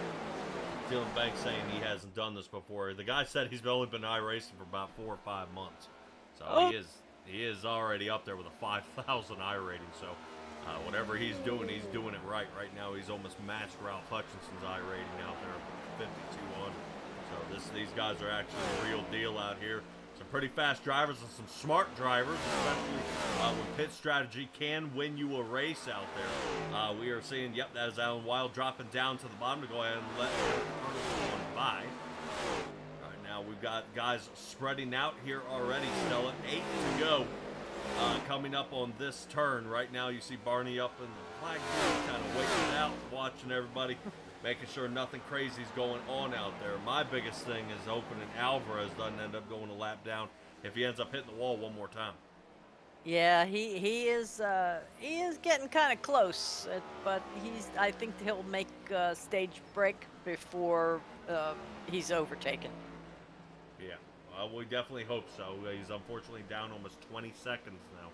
Dylan Banks saying he hasn't done this before. The guy said he's only been iRacing for about 4 or 5 months, so Oh. he is already up there with a 5,000 I rating. So whatever he's doing it right. Right now, he's almost matched Ralph Hutchinson's I rating out there, 5,200. So these guys are actually the real deal out here. Some pretty fast drivers and some smart drivers, especially when pit strategy can win you a race out there. We are seeing, yep, that is Alan Wild dropping down to the bottom to go ahead and let one by. Right now, we've got guys spreading out here already. Stella, 8 to go. Coming up on this turn. Right now, you see Barney up in the flag, kind of waiting it out, watching everybody, making sure nothing crazy is going on out there. My biggest thing is hoping Alvarez doesn't end up going a lap down if he ends up hitting the wall one more time. Yeah, he is getting kind of close, but I think he'll make stage break before he's overtaken. Yeah, we definitely hope so. He's unfortunately down almost 20 seconds now.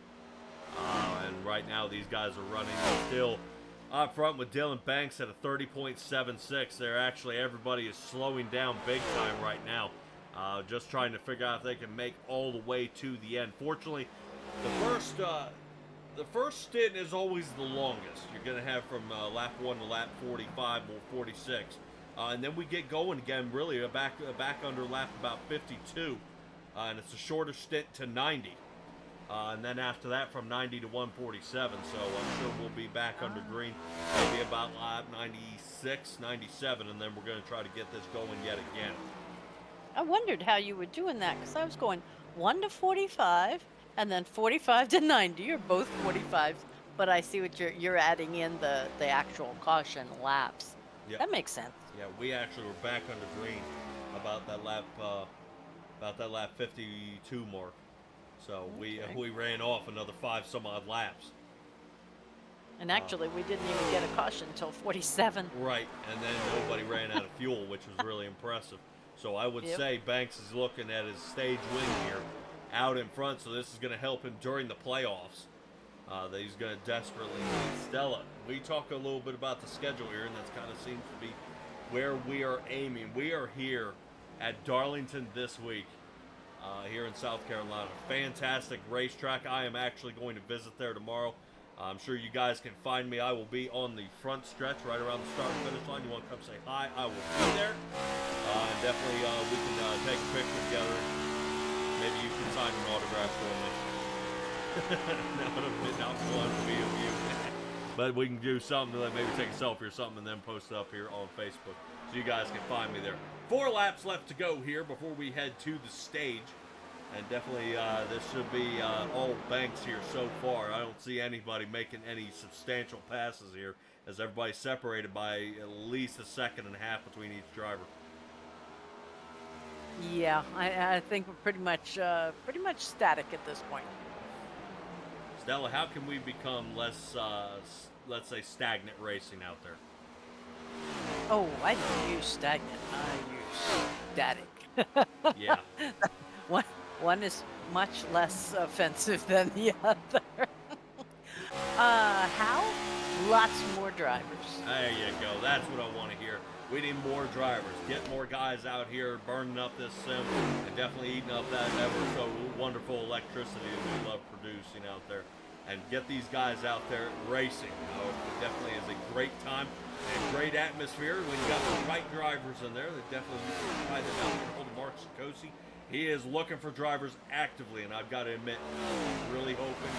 And right now these guys are running still up front with Dylan Banks at a 30.76. They're actually, everybody is slowing down big time right now. Just trying to figure out if they can make all the way to the end. Fortunately, the first stint is always the longest. You're going to have from lap 1 to lap 45 or 46. And then we get going again, really, back under lap about 52. And it's a shorter stint to 90. And then after that, from 90 to 147. So I'm sure we'll be back under green, maybe about lap 96, 97. And then we're going to try to get this going yet again. I wondered how you were doing that, because I was going 1 to 45 and then 45 to 90. You're both 45s, but I see what you're adding in the actual caution laps. Yep. That makes sense. Yeah, we actually were back under green about that lap 52 mark. So Okay. we ran off another 5 some odd laps. And actually, we didn't even get a caution until 47. Right, and then nobody ran out of fuel, which was really impressive. So I would Yep. say Banks is looking at his stage win here out in front, so this is going to help him during the playoffs. That he's going to desperately need Stella. We talk a little bit about the schedule here, and that kind of seems to be where we are aiming. We are here at Darlington this week, here in South Carolina. Fantastic racetrack. I am actually going to visit there tomorrow. I'm sure you guys can find me. I will be on the front stretch right around the start and finish line. You want to come say hi? I will be there. And definitely we can take a picture together. Maybe you can sign an autograph for me. Not one to be of you. But we can do something, like maybe take a selfie or something and then post it up here on Facebook. So you guys can find me there. 4 laps left to go here before we head to the stage. And definitely this should be all Banks here so far. I don't see anybody making any substantial passes here, as everybody's separated by at least a second and a half between each driver. Yeah, I think we're pretty much static at this point. Stella, how can we become less, let's say, stagnant racing out there? Oh, I don't use stagnant. I use static. Yeah. One is much less offensive than the other. How? Lots more drivers. There you go. That's what I want to hear. We need more drivers. Get more guys out here burning up this sim and definitely eating up that ever so wonderful electricity that we love producing out there. And get these guys out there racing. It definitely is a great time and a great atmosphere when you got the right drivers in there. They definitely tried it out there. Hold Mark Sikosi. He is looking for drivers actively, and I've got to admit, really hoping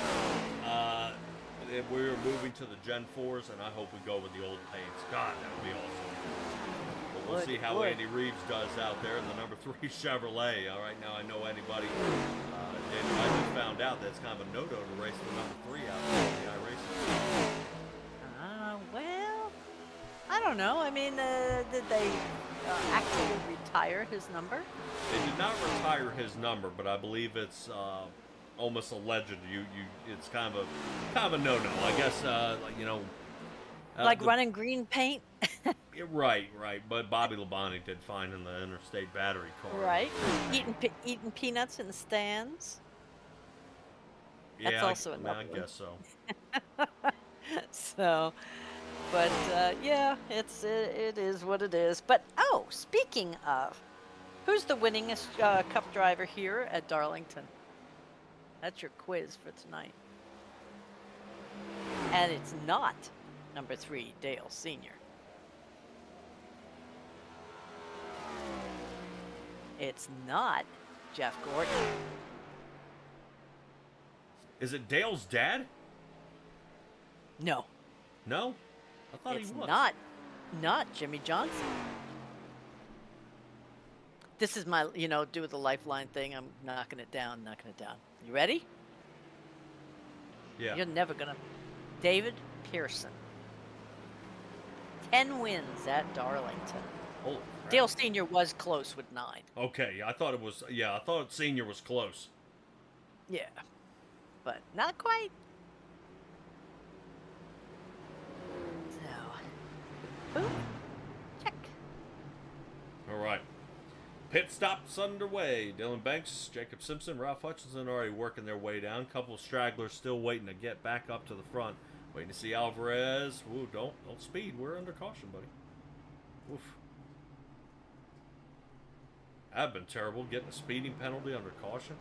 that we're moving to the Gen 4s, and I hope we go with the old paints. God, that would be awesome. But we'll see how Andy Reeves does out there in the number 3 Chevrolet. All right, now I know anybody, and I just found out that it's kind of a no-no to race the number 3 out there in the iRacing. Well, I don't know. I mean, did they actually retire his number? They did not retire his number, but I believe it's almost a legend. It's kind of a no-no. I guess like Like running green paint? Right, right. But Bobby Labonte did fine in the interstate battery car. Right. Eating peanuts in the stands. That's Yeah, also I mean, another I one. guess so. So, but yeah, it is what it is. But oh, speaking of, who's the winningest Cup driver here at Darlington? That's your quiz for tonight. And it's not number 3, Dale Sr. It's not Jeff Gordon. Is it Dale's dad? No, No? I thought it's he was. not Jimmy Johnson. This is my, do with the lifeline thing. I'm knocking it down. You ready? Yeah. You're never gonna. David Pearson. 10 wins at Darlington. Holy crap. Dale Sr. was close with 9. Okay, I thought it was. Yeah, I thought Senior was close. Yeah, but not quite. So, boom, check. All right. Pit stops underway. Dylan Banks, Jacob Simpson, Ralph Hutchinson already working their way down. Couple of stragglers still waiting to get back up to the front. Waiting to see Alvarez. Ooh, don't speed. We're under caution, buddy. Oof. That'd been terrible, getting a speeding penalty under caution.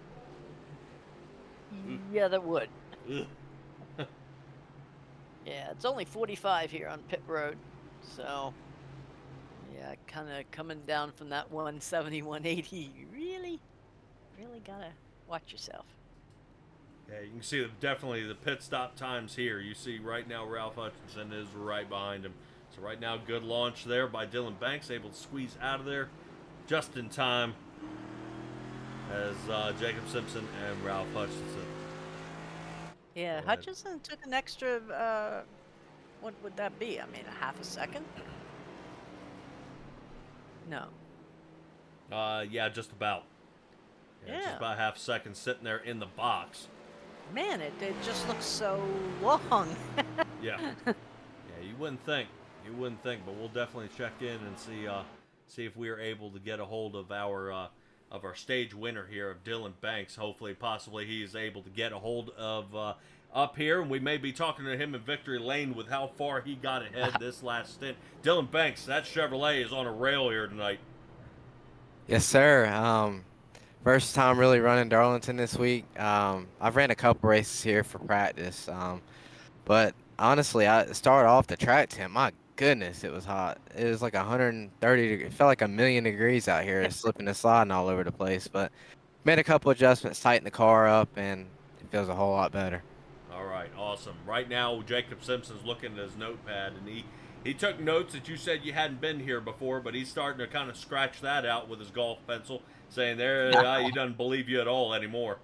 Yeah, that would. Ugh. Yeah, it's only 45 here on pit road, so yeah, kind of coming down from that 170, 180. You really gotta watch yourself. Yeah, you can see definitely the pit stop times here. You see right now Ralph Hutchinson is right behind him. So right now, good launch there by Dylan Banks, able to squeeze out of there just in time as Jacob Simpson and Ralph Hutchinson. Yeah, Go ahead. Hutchinson took an extra, what would that be? I mean, a half a second? No. Yeah, just about. Yeah, Yeah. just about half a second sitting there in the box. Man, it just looks so long. Yeah. Yeah, you wouldn't think. But we'll definitely check in and see if we are able to get a hold of our stage winner here, of Dylan Banks. Hopefully, possibly he is able to get a hold of up here, and we may be talking to him in victory lane with how far he got ahead this last stint. Dylan Banks, that Chevrolet is on a rail here tonight. Yes, sir. First time really running Darlington this week. I've ran a couple races here for practice, but honestly, I started off the track temp. My goodness, it was hot. It was like 130 degrees. It felt like a million degrees out here, slipping and sliding all over the place. But made a couple adjustments, tightened the car up, and it feels a whole lot better. All right, awesome. Right now, Jacob Simpson's looking at his notepad, and he took notes that you said you hadn't been here before, but he's starting to kind of scratch that out with his golf pencil, saying he doesn't believe you at all anymore.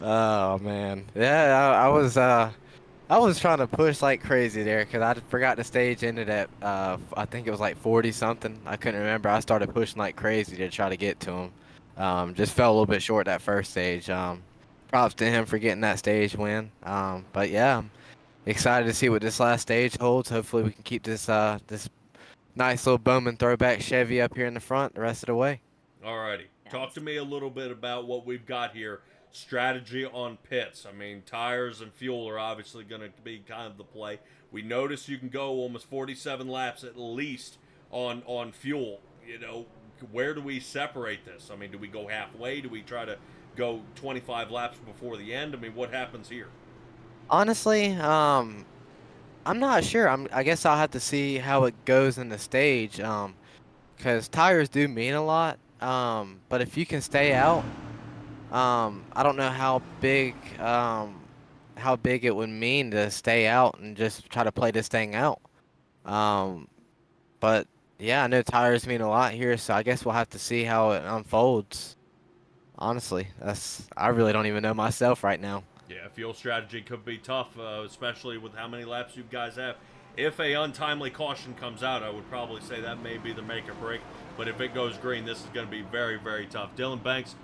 Oh man, yeah, I was trying to push like crazy there because I forgot the stage ended at I think it was like 40 something. I couldn't remember. I started pushing like crazy to try to get to him. Just fell a little bit short that first stage. Props to him for getting that stage win. But yeah, I'm excited to see what this last stage holds. Hopefully we can keep this this nice little Bowman throwback Chevy up here in the front the rest of the way. All righty. Talk to me a little bit about what we've got here. Strategy on pits. I mean, tires and fuel are obviously going to be kind of the play. We notice you can go almost 47 laps at least on fuel. You know, where do we separate this? I mean, do we go halfway? Do we try to go 25 laps before the end? I mean, what happens here? Honestly, I'm not sure. I guess I'll have to see how it goes in the stage. Because tires do mean a lot. But if you can stay out, I don't know how big it would mean to stay out and just try to play this thing out. But yeah, I know tires mean a lot here, so I guess we'll have to see how it unfolds. Honestly, I really don't even know myself right now. Yeah, fuel strategy could be tough, especially with how many laps you guys have. If a untimely caution comes out, I would probably say that may be the make or break. But if it goes green, this is going to be very, very tough. Dylan Banks,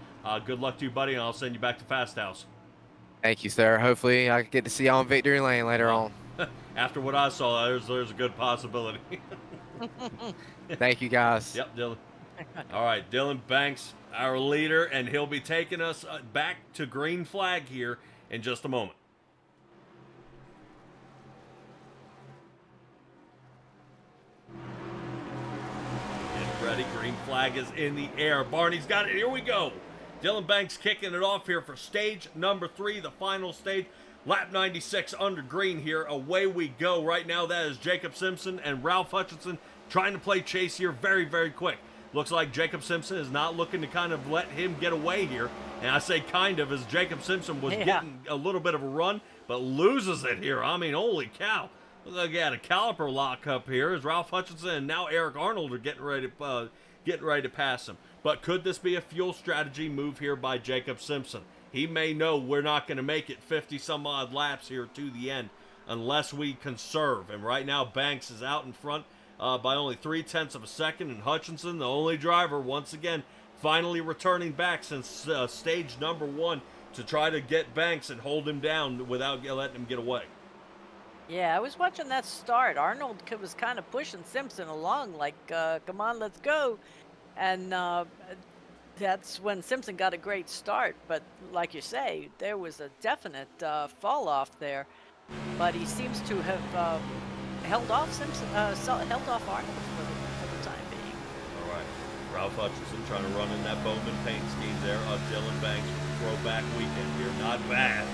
good luck to you, buddy, and I'll send you back to Fast House. Thank you, sir. Hopefully I can get to see y'all in victory lane later on. After what I saw, there's a good possibility. Thank you, guys. Yep, Dylan. All right, Dylan Banks, our leader, and he'll be taking us back to green flag here in just a moment. Get ready, green flag is in the air. Barney's got it, here we go. Dylan Banks kicking it off here for stage number 3, the final stage. Lap 96 under green here. Away we go. Right now, that is Jacob Simpson and Ralph Hutchinson trying to play chase here very, very quick. Looks like Jacob Simpson is not looking to kind of let him get away here. And I say kind of, as Jacob Simpson was getting a little bit of a run, but loses it here. I mean, holy cow. Looks like he had a caliper lock up here as Ralph Hutchinson and now Eric Arnold are getting ready to pass him. But could this be a fuel strategy move here by Jacob Simpson? He may know we're not going to make it 50-some-odd laps here to the end unless we conserve. And right now, Banks is out in front by only 0.3 of a second. And Hutchinson, the only driver, once again, finally returning back since stage number 1 to try to get Banks and hold him down without letting him get away. Yeah, I was watching that start. Arnold was kind of pushing Simpson along like, come on, let's go. And that's when Simpson got a great start. But like you say, there was a definite fall off there. But he seems to have held off Simpson, held off Arnold for the time being. All right, Ralph Hutchinson trying to run in that Bowman paint scheme there of Dylan Banks with the throwback weekend here. Not bad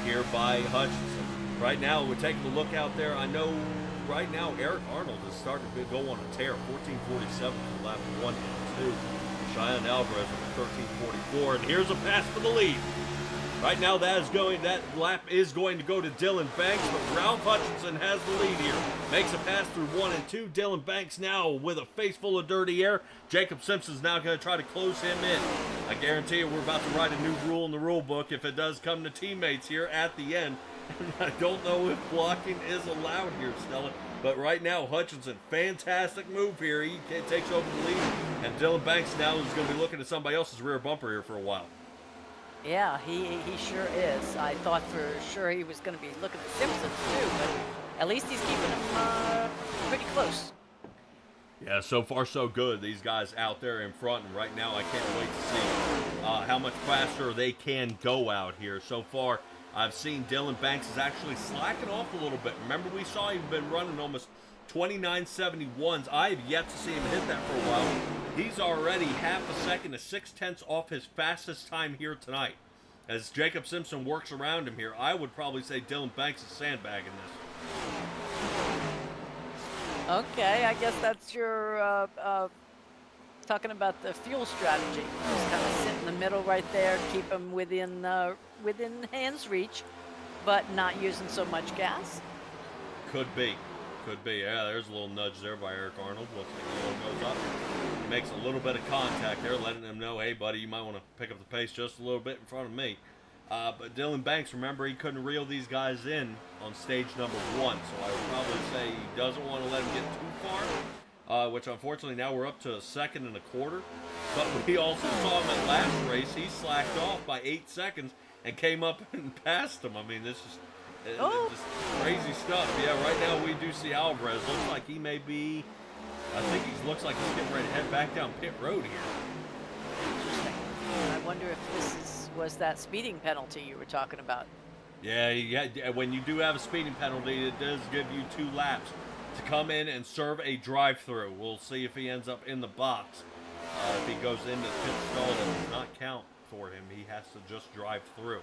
here by Hutchinson. Right now, we're taking a look out there. I know right now Eric Arnold is starting to go on a tear. 14:47 for lap 1 and 2. Cheyenne Alvarez with 13:44, and here's a pass for the lead. Right now, that lap is going to go to Dylan Banks, but Ralph Hutchinson has the lead here. Makes a pass through 1 and 2. Dylan Banks now with a face full of dirty air. Jacob Simpson's now going to try to close him in. I guarantee you we're about to write a new rule in the rule book if it does come to teammates here at the end. I don't know if blocking is allowed here, Stella. But right now, Hutchinson, fantastic move here. He takes over the lead. And Dylan Banks now is going to be looking at somebody else's rear bumper here for a while. Yeah, he sure is. I thought for sure he was going to be looking at Simpson too, but at least he's keeping him pretty close. Yeah, so far so good. These guys out there in front, and right now I can't wait to see how much faster they can go out here. So far, I've seen Dylan Banks is actually slacking off a little bit. Remember, we saw him been running almost 29.71s. I have yet to see him hit that for a while. He's already half a second to 0.6 off his fastest time here tonight. As Jacob Simpson works around him here, I would probably say Dylan Banks is sandbagging this. Okay, I guess that's your talking about the fuel strategy. Just kind of sit in the middle right there, keep him within hand's reach, but not using so much gas. Could be. Yeah, there's a little nudge there by Eric Arnold. Looks like the oil goes up. He makes a little bit of contact there, letting him know, hey, buddy, you might want to pick up the pace just a little bit in front of me. But Dylan Banks, remember, he couldn't reel these guys in on stage number 1, so I would probably say he doesn't want to let him get too far, which unfortunately now we're up to 1.25 seconds. But we also saw him at last race. He slacked off by 8 seconds and came up and passed him. I mean, this is just crazy stuff. Yeah, right now we do see Alvarez. Looks like he may be, I think he looks like he's getting ready to head back down pit road here. Interesting. I wonder if this was that speeding penalty you were talking about. Yeah, when you do have a speeding penalty, it does give you 2 laps to come in and serve a drive-through. We'll see if he ends up in the box. If he goes into pit stall, that does not count for him. He has to just drive through.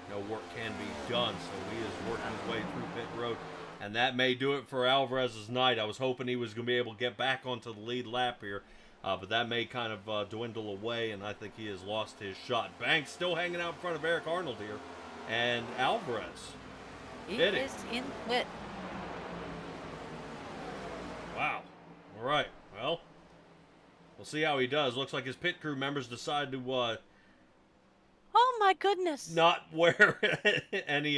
No work can be done, so he is working his way through pit road. And that may do it for Alvarez's night. I was hoping he was going to be able to get back onto the lead lap here. But that may kind of dwindle away, and I think he has lost his shot. Banks still hanging out in front of Eric Arnold here. And Alvarez. He is in pit. Wow. All right. Well, we'll see how he does. Looks like his pit crew members decide to Oh my goodness. not wear any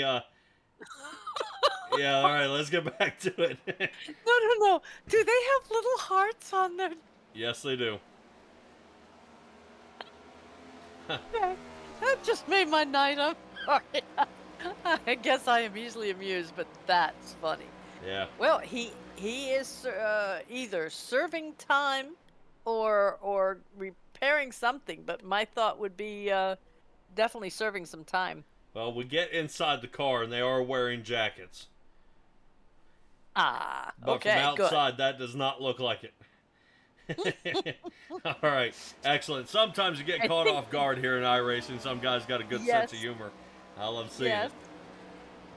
yeah, all right, let's get back to it. No. Do they have little hearts on their... Yes, they do. That just made my night. I'm sorry. I guess I am easily amused, but that's funny. Yeah. Well, he is either serving time or repairing something, but my thought would be definitely serving some time. Well, we get inside the car and they are wearing jackets. Ah, But from okay, good. outside, that does not look like it. All right, excellent. Sometimes you get I caught think off guard here in iRacing. Some guys got a good sense of yes, humor. I love seeing yes. it.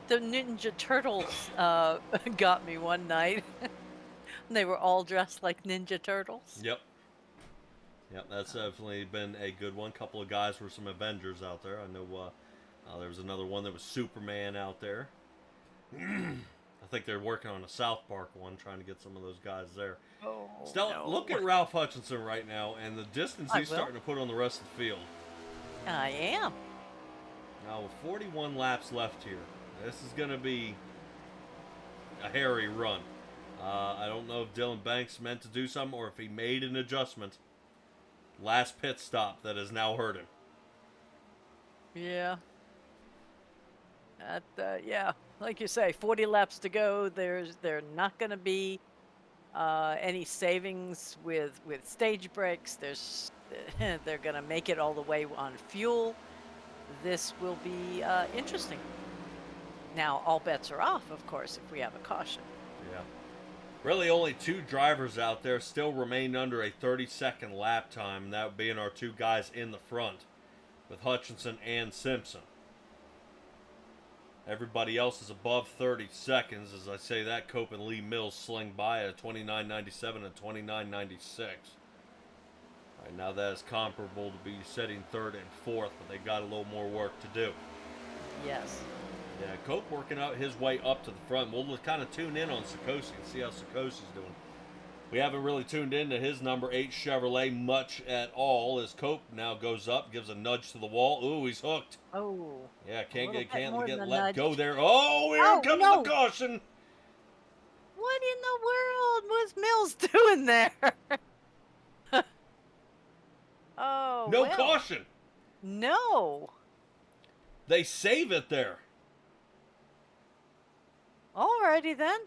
The Ninja Turtles got me one night. They were all dressed like Ninja Turtles. Yep. Yep, that's definitely been a good one. Couple of guys were some Avengers out there. I know there was another one that was Superman out there. I think they're working on a South Park one, trying to get some of those guys there. Oh, Stella, no. look at Ralph Hutchinson right now and the distance I he's will. starting to put on the rest of the field. I am. Now, with 41 laps left here, this is going to be a hairy run. I don't know if Dylan Banks meant to do something or if he made an adjustment. Last pit stop that has now hurt him. Yeah. Yeah, like you say, 40 laps to go. There not going to be any savings with stage breaks. They're going to make it all the way on fuel. This will be interesting. Now, all bets are off, of course, if we have a caution. Yeah. Really only two drivers out there still remain under a 30-second lap time, and that being our two guys in the front with Hutchinson and Simpson. Everybody else is above 30 seconds. As I say that, Cope and Lee Mills sling by at 29.97 and 29.96. Right now that is comparable to be sitting third and fourth, but they got a little more work to do. Yes. Yeah, Cope working out his way up to the front. We'll kind of tune in on Sikosi and see how Sikosi's doing. We haven't really tuned into his number 8 Chevrolet much at all as Cope now goes up, gives a nudge to the wall. Ooh, he's hooked. Oh. Yeah, can't little get bit more let than a nudge. go there. Oh, here Oh, comes no. the caution. What in the world was Mills doing there? Oh, No well, caution. no. They save it there. Alrighty then.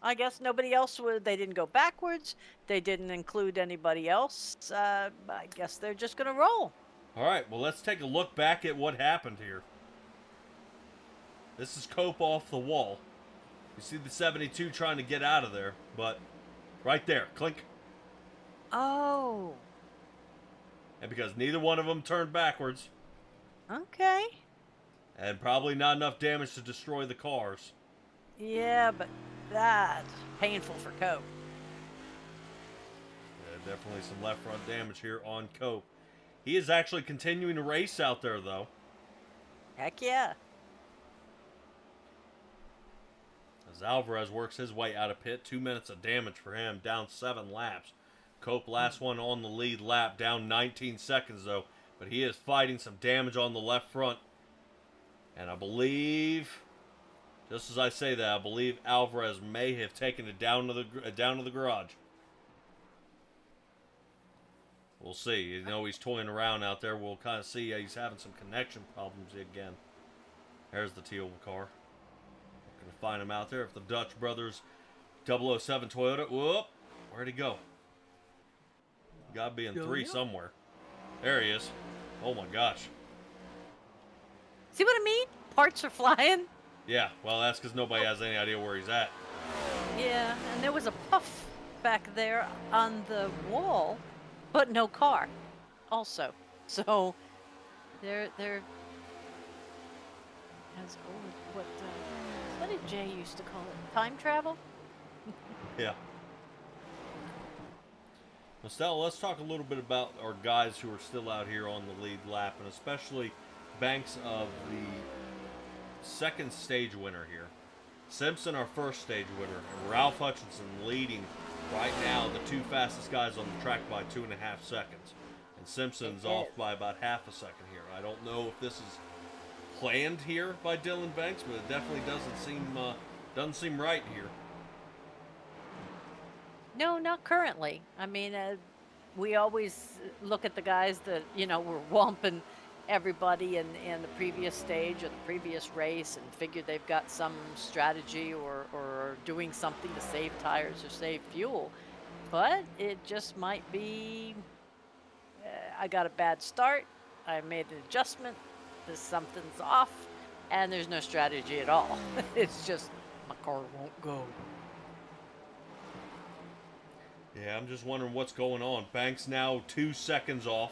I guess nobody else would. They didn't go backwards. They didn't include anybody else. I guess they're just gonna roll. All right, well, let's take a look back at what happened here. This is Cope off the wall. You see the 72 trying to get out of there, but right there, clink. Oh. And because neither one of them turned backwards, Okay. and probably not enough damage to destroy the cars. Yeah, but that's painful for Cope. Yeah, definitely some left front damage here on Cope. He is actually continuing to race out there, though. Heck yeah. As Alvarez works his way out of pit, 2 minutes of damage for him, down 7 laps. Cope last one on the lead lap, down 19 seconds though, but he is fighting some damage on the left front. And I believe, just as I say that, I believe Alvarez may have taken it down to the garage. We'll see. You know he's toying around out there. We'll kind of see he's having some connection problems again. There's the teal car. Gonna find him out there. If the Dutch brothers 007 Toyota. Whoop! Where'd he go? Gotta be in 3 somewhere. There he is. Oh my gosh. See what I mean? Parts are flying. Yeah, well that's because nobody has any idea where he's at. Yeah, and there was a puff back there on the wall, but no car. Also, so they're as old. What did Jay used to call it? Time travel? Yeah. Well, Stella, let's talk a little bit about our guys who are still out here on the lead lap, and especially Banks of the second stage winner here. Simpson, our first stage winner, and Ralph Hutchinson leading right now the 2 fastest guys on the track by 2.5 seconds. And Simpson's off by about half a second here. I don't know if this is planned here by Dylan Banks, but it definitely doesn't seem right here. No, not currently. I mean, we always look at the guys that, were whumping everybody in the previous stage or the previous race and figured they've got some strategy or doing something to save tires or save fuel. But it just might be, I got a bad start, I made an adjustment, something's off, and there's no strategy at all. It's just, my car won't go. Yeah, I'm just wondering what's going on. Banks now 2 seconds off,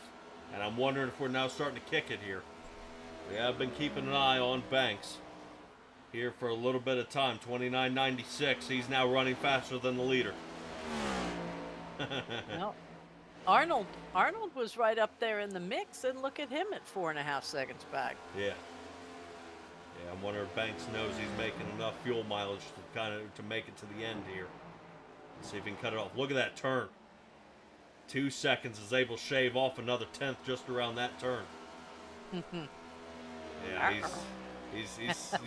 and I'm wondering if we're now starting to kick it here. We have been keeping an eye on Banks here for a little bit of time. 29.96. He's now running faster than the leader. No. Arnold was right up there in the mix, and look at him at 4.5 seconds back. Yeah. Yeah, I'm wondering if Banks knows he's making enough fuel mileage to make it to the end here. Let's see if he can cut it off. Look at that turn. 2 seconds is able to shave off another 10th just around that turn. Yeah, he's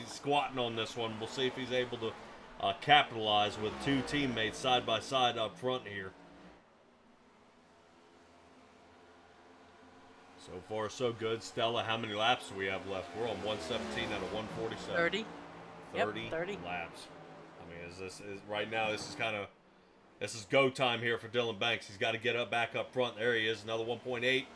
squatting on this one. We'll see if he's able to capitalize with 2 teammates side by side up front here. So far, so good. Stella, how many laps do we have left? We're on 117 out of 147. 30. 30, Yep, 30 laps. I mean, right now, this is go time here for Dylan Banks. He's got to get back up front. There he is, another 1.8. We're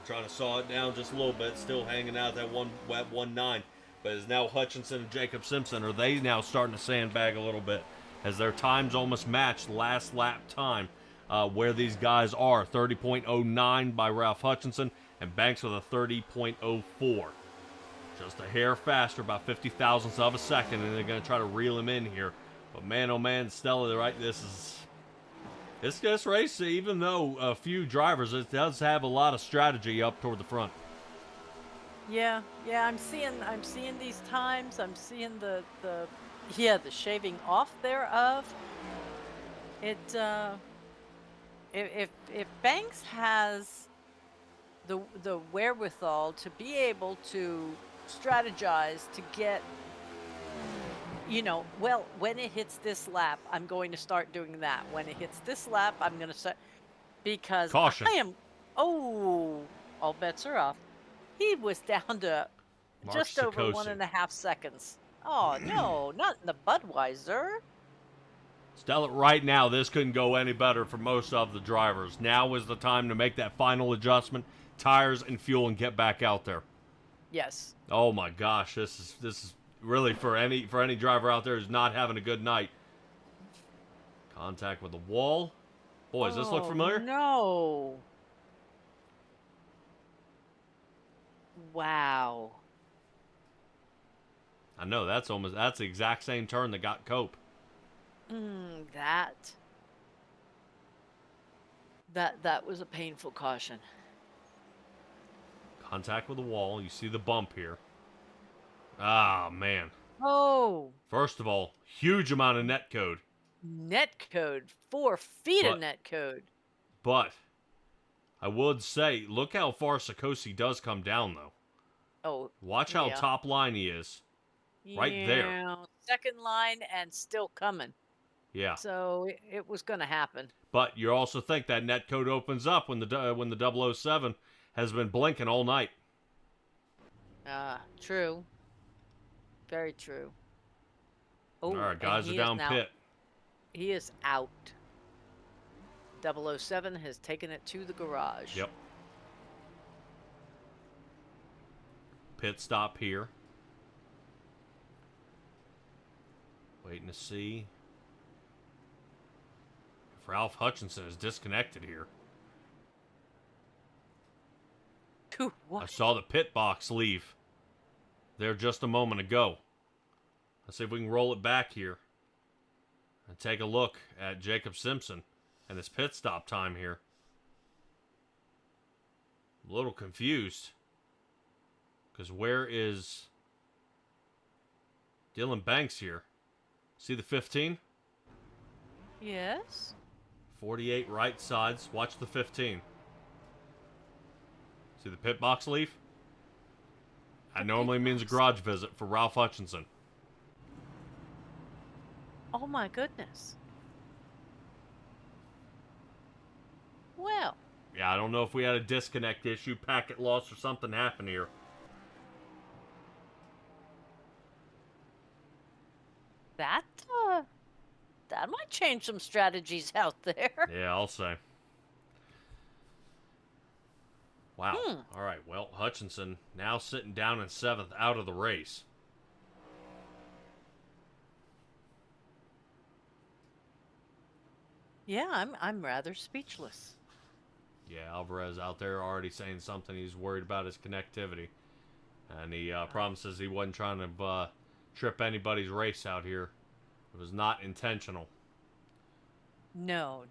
trying to saw it down just a little bit. Still hanging out at 1.9. But is now Hutchinson and Jacob Simpson, are they now starting to sandbag a little bit as their times almost match last lap time where these guys are. 30.09 by Ralph Hutchinson and Banks with a 30.04. Just a hair faster, about 50 thousandths of a second, and they're going to try to reel him in here. But man, oh man, Stella, right? This race, even though a few drivers, it does have a lot of strategy up toward the front. Yeah, I'm seeing these times. I'm seeing the shaving off thereof. It if Banks has the wherewithal to be able to strategize to get, well, when it hits this lap, I'm going to start doing that. When it hits this lap, I'm going to start, because Caution. all bets are off. He was down to Mark just over Sikosi. 1.5 seconds. Oh, no, not in the Budweiser. Stella, right now, this couldn't go any better for most of the drivers. Now is the time to make that final adjustment, tires and fuel, and get back out there. Yes. Oh my gosh, this is really for any driver out there who's not having a good night. Contact with the wall. Boy, does this look familiar? No. Wow. I know, that's the exact same turn that got Cope. That was a painful caution. Contact with the wall. You see the bump here. Ah, man. Oh. First of all, huge amount of net code. Net code. 4 feet of net code. But I would say, look how far Sikosi does come down, though. Oh. Watch how top line he is. Right there. Second line and still coming. Yeah. So it was going to happen. But you also think that net code opens up when the 007 has been blinking all night. True. Very true. Oh, all right, guys are down pit. He is out. 007 has taken it to the garage. Yep. Pit stop here. Waiting to see if Ralph Hutchinson is disconnected here. What? I saw the pit box leave there just a moment ago. Let's see if we can roll it back here and take a look at Jacob Simpson and his pit stop time here. A little confused because where is Dylan Banks here? See the 15? Yes. 48 right sides. Watch the 15. See the pit box leave? That normally means a garage visit for Ralph Hutchinson. Oh my goodness. Well. Yeah, I don't know if we had a disconnect issue, packet loss, or something happened here. That might change some strategies out there. Yeah, I'll say. Wow. All right, well, Hutchinson now sitting down in 7th, out of the race. Yeah, I'm rather speechless. Yeah, Alvarez out there already saying something. He's worried about his connectivity. And he promises he wasn't trying to trip anybody's race out here. It was not intentional. No,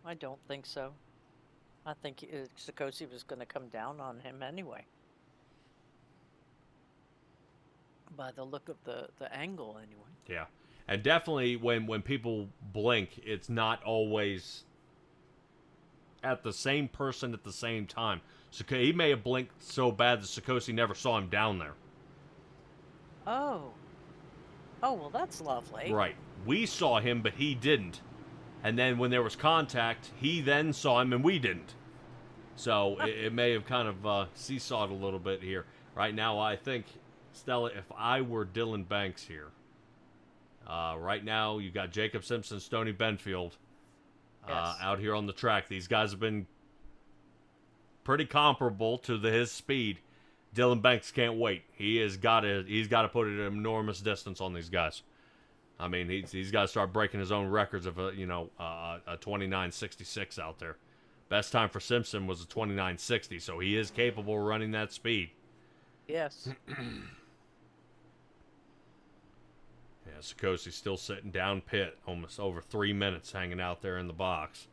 I don't think so. I think Sikosi was going to come down on him anyway. By the look of the angle, anyway. Yeah. And definitely when people blink, it's not always at the same person at the same time. So he may have blinked so bad that Sikosi never saw him down there. Oh, well, that's lovely. Right. We saw him, but he didn't. And then when there was contact, he then saw him, and we didn't. So it may have kind of seesawed a little bit here. Right now, I think, Stella, if I were Dylan Banks here, right now you got Jacob Simpson, Stoney Benfield Yes. out here on the track. These guys have been pretty comparable to his speed. Dylan Banks can't wait. He's got to put an enormous distance on these guys. I mean, he's got to start breaking his own records of a 29.66 out there. Best time for Simpson was a 29.60, so he is capable of running that speed. Yes. Yeah, Sikosi's still sitting down pit, almost over 3 minutes hanging out there in the box.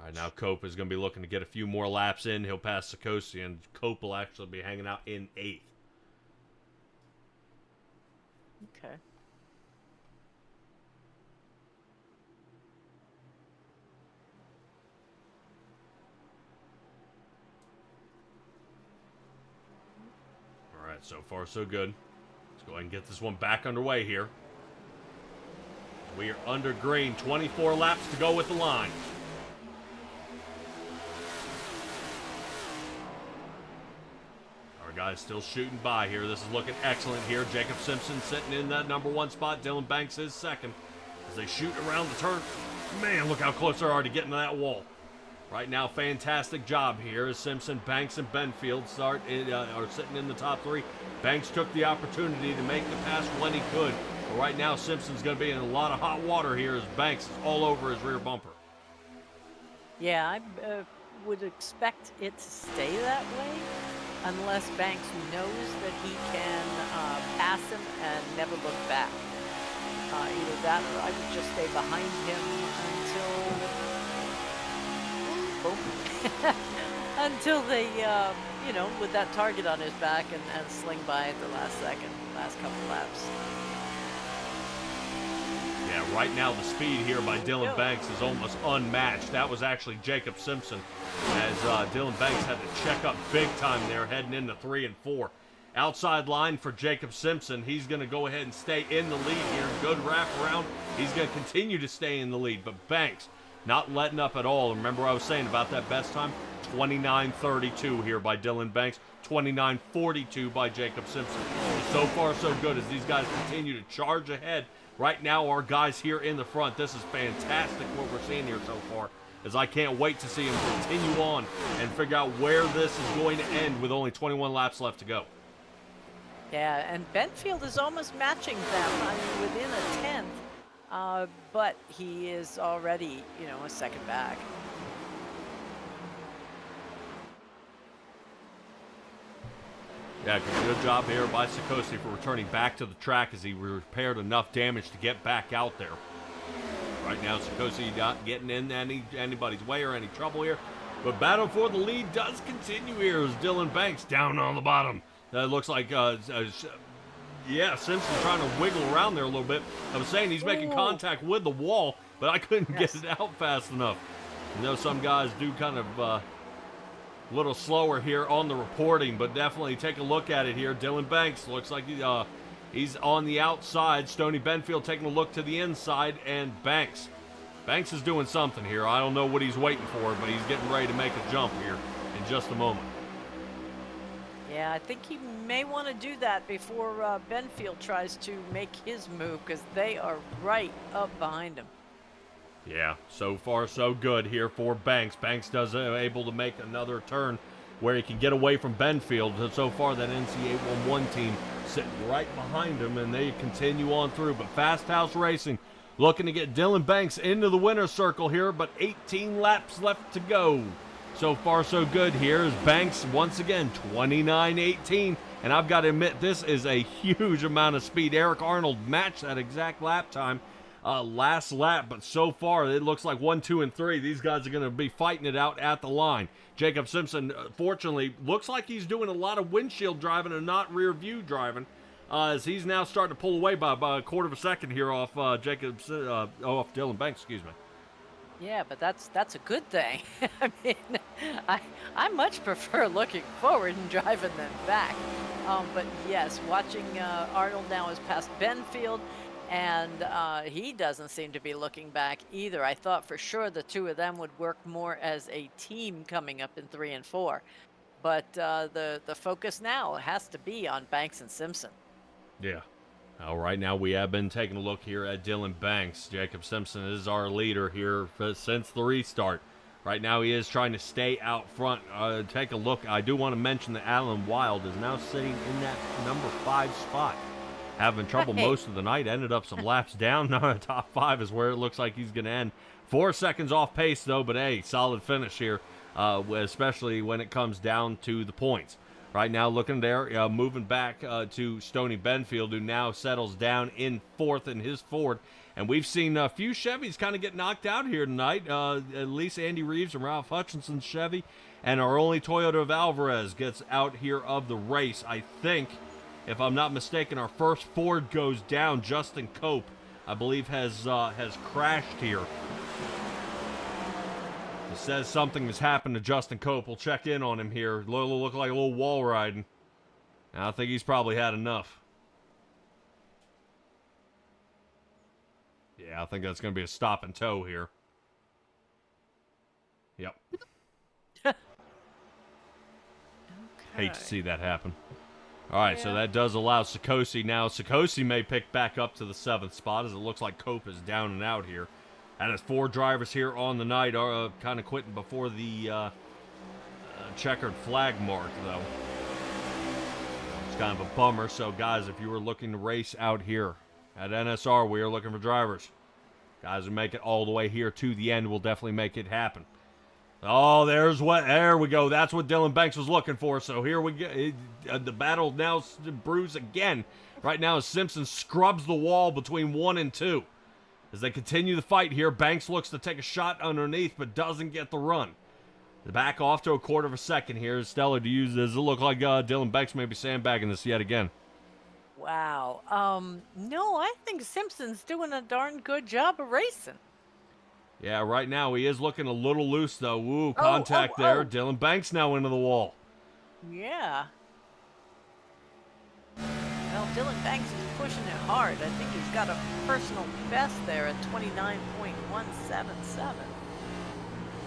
All right, now Cope is going to be looking to get a few more laps in. He'll pass Sikosi, and Cope will actually be hanging out in 8th. Okay. All right, so far so good. Let's go ahead and get this one back underway here. We are under green, 24 laps to go with the line. Our guys still shooting by here. This is looking excellent here. Jacob Simpson sitting in that number 1 spot. Dylan Banks is second as they shoot around the turn. Man, look how close they're already getting to that wall. Right now, fantastic job here as Simpson, Banks, and Benfield are sitting in the top 3. Banks took the opportunity to make the pass when he could. But right now, Simpson's going to be in a lot of hot water here as Banks is all over his rear bumper. Yeah, I would expect it to stay that way unless Banks knows that he can pass him and never look back. Either that or I would just stay behind him until they, with that target on his back and sling by at the last couple laps. Yeah, right now the speed here by Dylan Banks is almost unmatched. That was actually Jacob Simpson as Dylan Banks had to check up big time there heading into 3 and 4. Outside line for Jacob Simpson. He's going to go ahead and stay in the lead here. Good wrap around. He's going to continue to stay in the lead, but Banks not letting up at all. Remember what I was saying about that best time? 29.32 here by Dylan Banks. 29.42 by Jacob Simpson. So far, so good as these guys continue to charge ahead. Right now, our guys here in the front, this is fantastic what we're seeing here so far, as I can't wait to see them continue on and figure out where this is going to end with only 21 laps left to go. Yeah, and Benfield is almost matching them. I mean, within a tenth, but he is already, a second back. Yeah, good job here by Sikosi for returning back to the track as he repaired enough damage to get back out there. Right now, Sikosi not getting in anybody's way or any trouble here. But battle for the lead does continue here as Dylan Banks down on the bottom. That looks like, Simpson trying to wiggle around there a little bit. I was saying he's making contact with the wall, but I couldn't get it out fast enough. Some guys do kind of a little slower here on the reporting, but definitely take a look at it here. Dylan Banks looks like he's on the outside. Stoney Benfield taking a look to the inside, and Banks Banks is doing something here. I don't know what he's waiting for, but he's getting ready to make a jump here in just a moment. Yeah, I think he may want to do that before Benfield tries to make his move, because they are right up behind him. Yeah, so far so good here for Banks. Banks does able to make another turn where he can get away from Benfield. So far, that NC811 team sitting right behind him, and they continue on through. But Fast House Racing looking to get Dylan Banks into the winner's circle here, but 18 laps left to go. So far, so good here as Banks, once again, 29-18. And I've got to admit, this is a huge amount of speed. Eric Arnold matched that exact lap time last lap, but so far, it looks like 1, 2, and 3. These guys are going to be fighting it out at the line. Jacob Simpson, fortunately, looks like he's doing a lot of windshield driving and not rear view driving, as he's now starting to pull away by a quarter of a second here off off Dylan Banks, excuse me. Yeah, but that's a good thing. I mean, I much prefer looking forward and driving than back. But yes, watching Arnold now is past Benfield, and he doesn't seem to be looking back either. I thought for sure the two of them would work more as a team coming up in 3 and 4, but the focus now has to be on Banks and Simpson. Yeah. All right, now we have been taking a look here at Dylan Banks. Jacob Simpson is our leader here since the restart. Right now he is trying to stay out front. Take a look. I do want to mention that Alan Wild is now sitting in that number 5 spot. Having trouble most of the night. Ended up some laps down. Now top 5 is where it looks like he's going to end. 4 seconds off pace, though, but hey, solid finish here, especially when it comes down to the points. Right now, looking there, moving back to Stoney Benfield, who now settles down in 4th in his Ford. And we've seen a few Chevys kind of get knocked out here tonight. At least Andy Reeves and Ralph Hutchinson's Chevy. And our only Toyota of Alvarez gets out here of the race. I think, if I'm not mistaken, our first Ford goes down. Justin Cope, I believe, has crashed here. It says something has happened to Justin Cope. We'll check in on him here. Look like a little wall riding. I think he's probably had enough. Yeah, I think that's going to be a stop and tow here. Yep. Hate to see that happen. All right, so that does allow Sikosi now. Sikosi may pick back up to the 7th spot, as it looks like Cope is down and out here. And as 4 drivers here on the night are kind of quitting before the checkered flag mark, though. It's kind of a bummer. So, guys, if you were looking to race out here at NSR, we are looking for drivers. Guys who make it all the way here to the end will definitely make it happen. Oh, there we go. That's what Dylan Banks was looking for. So here we go. The battle now brews again. Right now, as Simpson scrubs the wall between 1 and 2. As they continue the fight here, Banks looks to take a shot underneath, but doesn't get the run. The back off to a quarter of a second here. Stellar to use this. It look like Dylan Banks may be sandbagging this yet again. Wow. No, I think Simpson's doing a darn good job of racing. Yeah, right now he is looking a little loose, though. Ooh, contact there. Dylan Banks now into the wall. Yeah. Well, Dylan Banks is pushing it hard. I think he's got a personal best there at 29.177.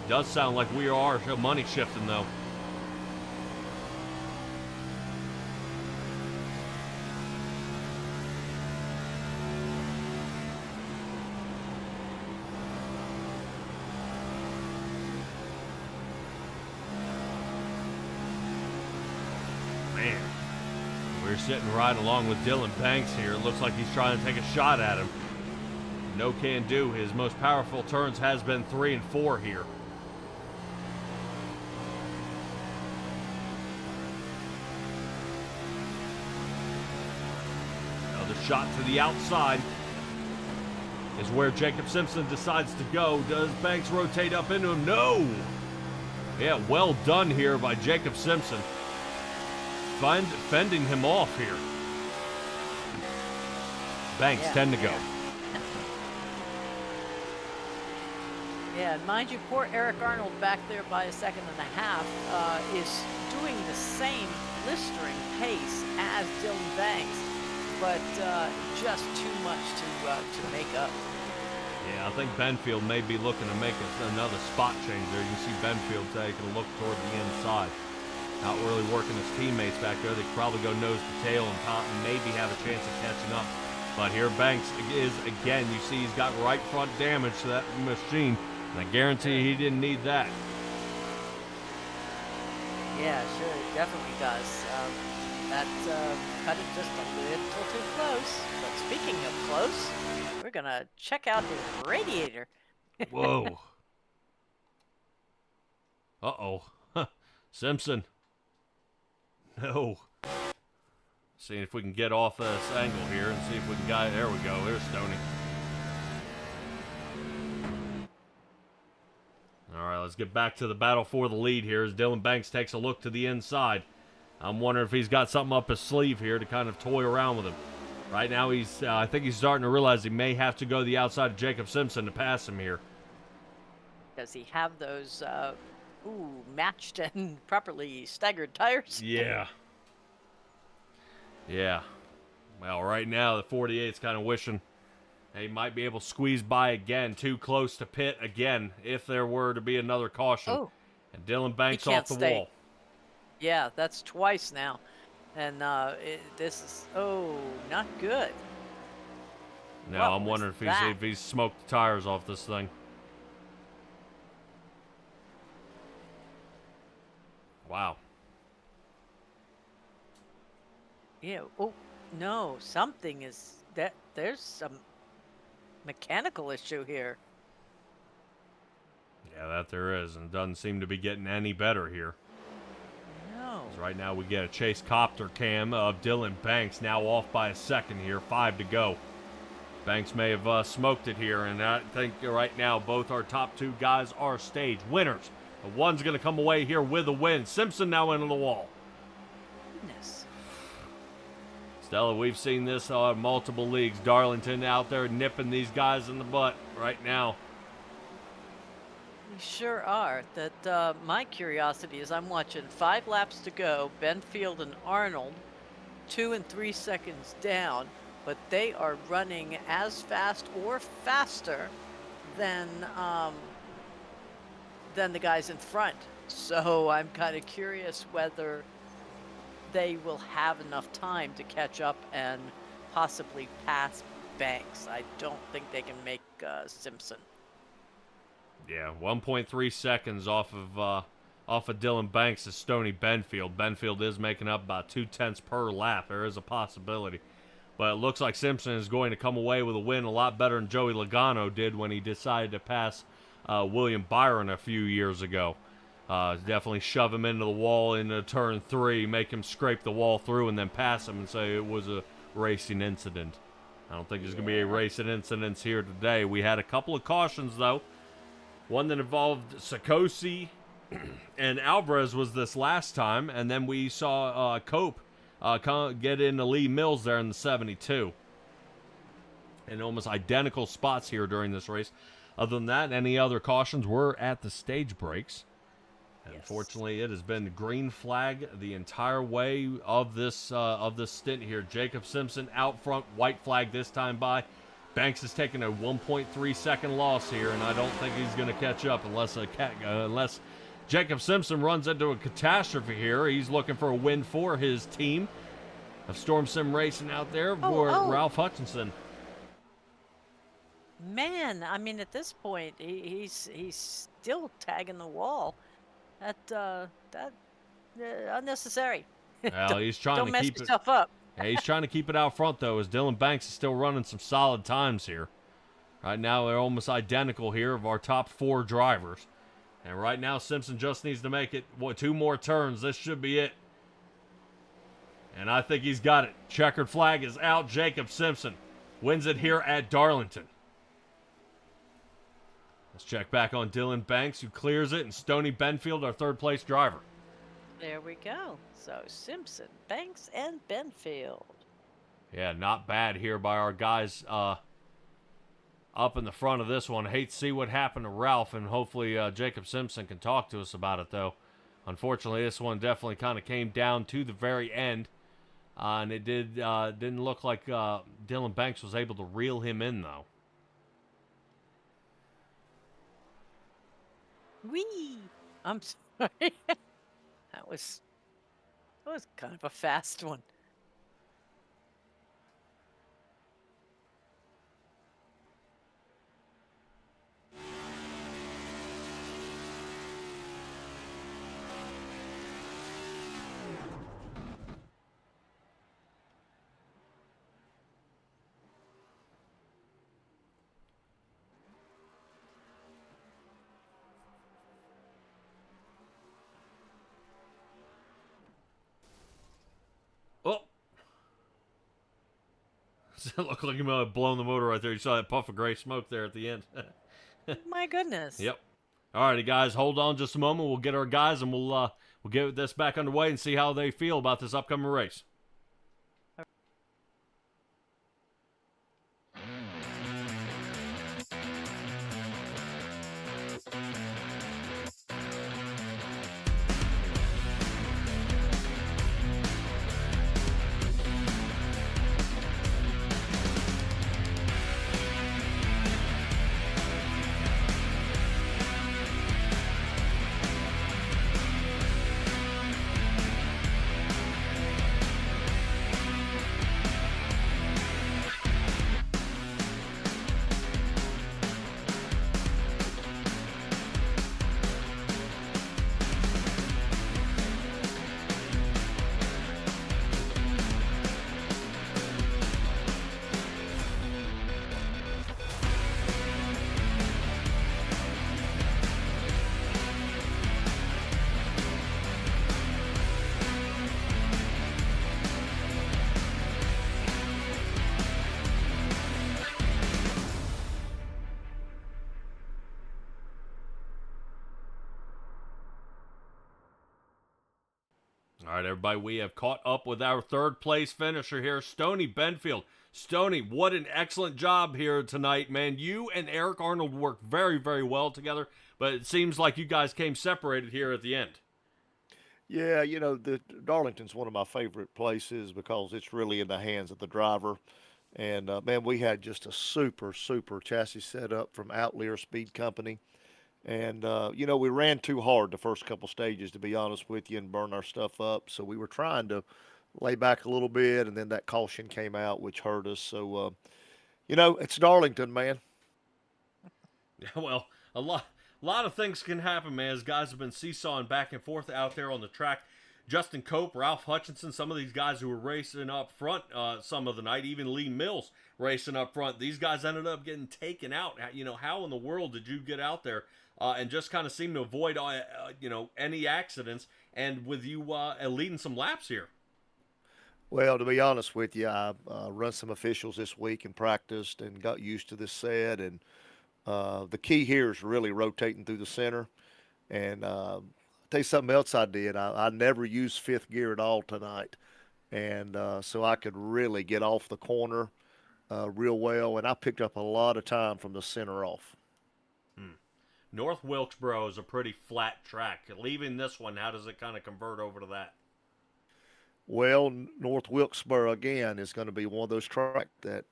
Does sound like we are money shifting, though. We're sitting right along with Dylan Banks here. It looks like he's trying to take a shot at him. No can do. His most powerful turns has been 3 and 4 here. Another shot to the outside is where Jacob Simpson decides to go. Does Banks rotate up into him? No! Yeah, well done here by Jacob Simpson. Fending him off here. Banks, 10 to go. Yeah, and mind you, poor Eric Arnold back there by a second and a half is doing the same blistering pace as Dylan Banks, but just too much to make up. Yeah, I think Benfield may be looking to make another spot change there. You can see Benfield taking a look toward the inside. Not really working his teammates back there. They could probably go nose to tail and maybe have a chance of catching up. But here Banks is again. You see he's got right front damage to that machine. And I guarantee he didn't need that. Yeah, sure, it definitely does. That cut it just a little too close. But speaking of close, we're going to check out his radiator. Whoa. Uh-oh. Simpson. No. Seeing if we can get off this angle here and see if we can get... There we go. There's Stoney. All right, let's get back to the battle for the lead here as Dylan Banks takes a look to the inside. I'm wondering if he's got something up his sleeve here to kind of toy around with him. Right now, I think he's starting to realize he may have to go the outside of Jacob Simpson to pass him here. Does he have those, matched and properly staggered tires? Yeah. Yeah. Well, right now, the 48's kind of wishing he might be able to squeeze by again, too close to pit again, if there were to be another caution. Oh. And Dylan Banks He can't off the stay. wall. Yeah, that's twice now. And this is, not good. Now What I'm was wondering that? if he's smoked the tires off this thing. Wow. Yeah, oh, no, something is, there's some mechanical issue here. Yeah, that there is, and it doesn't seem to be getting any better here. No. 'Cause right now we get a chase copter cam of Dylan Banks, now off by a second here, 5 to go. Banks may have smoked it here, and I think right now both our top two guys are stage winners. The one's going to come away here with a win. Simpson now into the wall. Goodness. Stella, we've seen this on multiple leagues. Darlington out there nipping these guys in the butt right now. We sure are. That my curiosity is I'm watching 5 laps to go, Benfield and Arnold, 2 and 3 seconds down, but they are running as fast or faster than the guys in front. So I'm kind of curious whether they will have enough time to catch up and possibly pass Banks. I don't think they can make Simpson. Yeah, 1.3 seconds off of Dylan Banks is Stoney Benfield. Benfield is making up about 0.2 per lap. There is a possibility. But it looks like Simpson is going to come away with a win a lot better than Joey Logano did when he decided to pass William Byron a few years ago. Definitely shove him into the wall into turn 3, make him scrape the wall through, and then pass him and say it was a racing incident. I don't think there's going to be a racing incidents here today. We had a couple of cautions, though. One that involved Sakosi and Alvarez was this last time, and then we saw Cope get into Lee Mills there in the 72. In almost identical spots here during this race. Other than that, any other cautions were at the stage breaks. Yes. Unfortunately, it has been green flag the entire way of this stint here. Jacob Simpson out front, white flag this time by. Banks has taken a 1.3 second loss here, and I don't think he's going to catch up unless Jacob Simpson runs into a catastrophe here. He's looking for a win for his team of Storm Sim Racing out there for Ralph Hutchinson. Man, I mean, at this point, he's still tagging the wall. That unnecessary. Well, he's trying Don't to mess keep it. yourself up. Yeah, he's trying to keep it out front, though, as Dylan Banks is still running some solid times here. Right now, they're almost identical here of our top 4 drivers. And right now, Simpson just needs to make it 2 more turns. This should be it. And I think he's got it. Checkered flag is out. Jacob Simpson wins it here at Darlington. Let's check back on Dylan Banks, who clears it, and Stoney Benfield, our 3rd place driver. There we go. So Simpson, Banks, and Benfield. Yeah, not bad here by our guys up in the front of this one. Hate to see what happened to Ralph, and hopefully Jacob Simpson can talk to us about it, though. Unfortunately, this one definitely kind of came down to the very end, and it didn't look like Dylan Banks was able to reel him in, though. Whee! I'm sorry. That was kind of a fast one. Oh. It looked like you might have blown the motor right there. You saw that puff of gray smoke there at the end. My goodness. Yep. Alrighty, guys, hold on just a moment. We'll get our guys and we'll get this back underway and see how they feel about this upcoming race. All right, everybody, we have caught up with our third place finisher here, Stoney Benfield. Stoney, what an excellent job here tonight, man. You and Eric Arnold worked very, very well together, but it seems like you guys came separated here at the end. Yeah, the Darlington's one of my favorite places because it's really in the hands of the driver. And man, we had just a super, super chassis set up from Outlier Speed Company. And we ran too hard the first couple stages, to be honest with you, and burn our stuff up. So we were trying to lay back a little bit, and then that caution came out, which hurt us. So it's Darlington, man. Yeah, well, a lot of things can happen, man, as guys have been seesawing back and forth out there on the track. Justin Cope, Ralph Hutchinson, some of these guys who were racing up front some of the night, even Lee Mills racing up front. These guys ended up getting taken out. How in the world did you get out there and just kind of seem to avoid, any accidents, and with you leading some laps here? Well, to be honest with you, I run some officials this week and practiced and got used to this set. And the key here is really rotating through the center. And tell you something else I did. I never used fifth gear at all tonight. And so I could really get off the corner real well. And I picked up a lot of time from the center off. North Wilkesboro is a pretty flat track. Leaving this one, how does it kind of convert over to that? Well, North Wilkesboro again is going to be one of those tracks that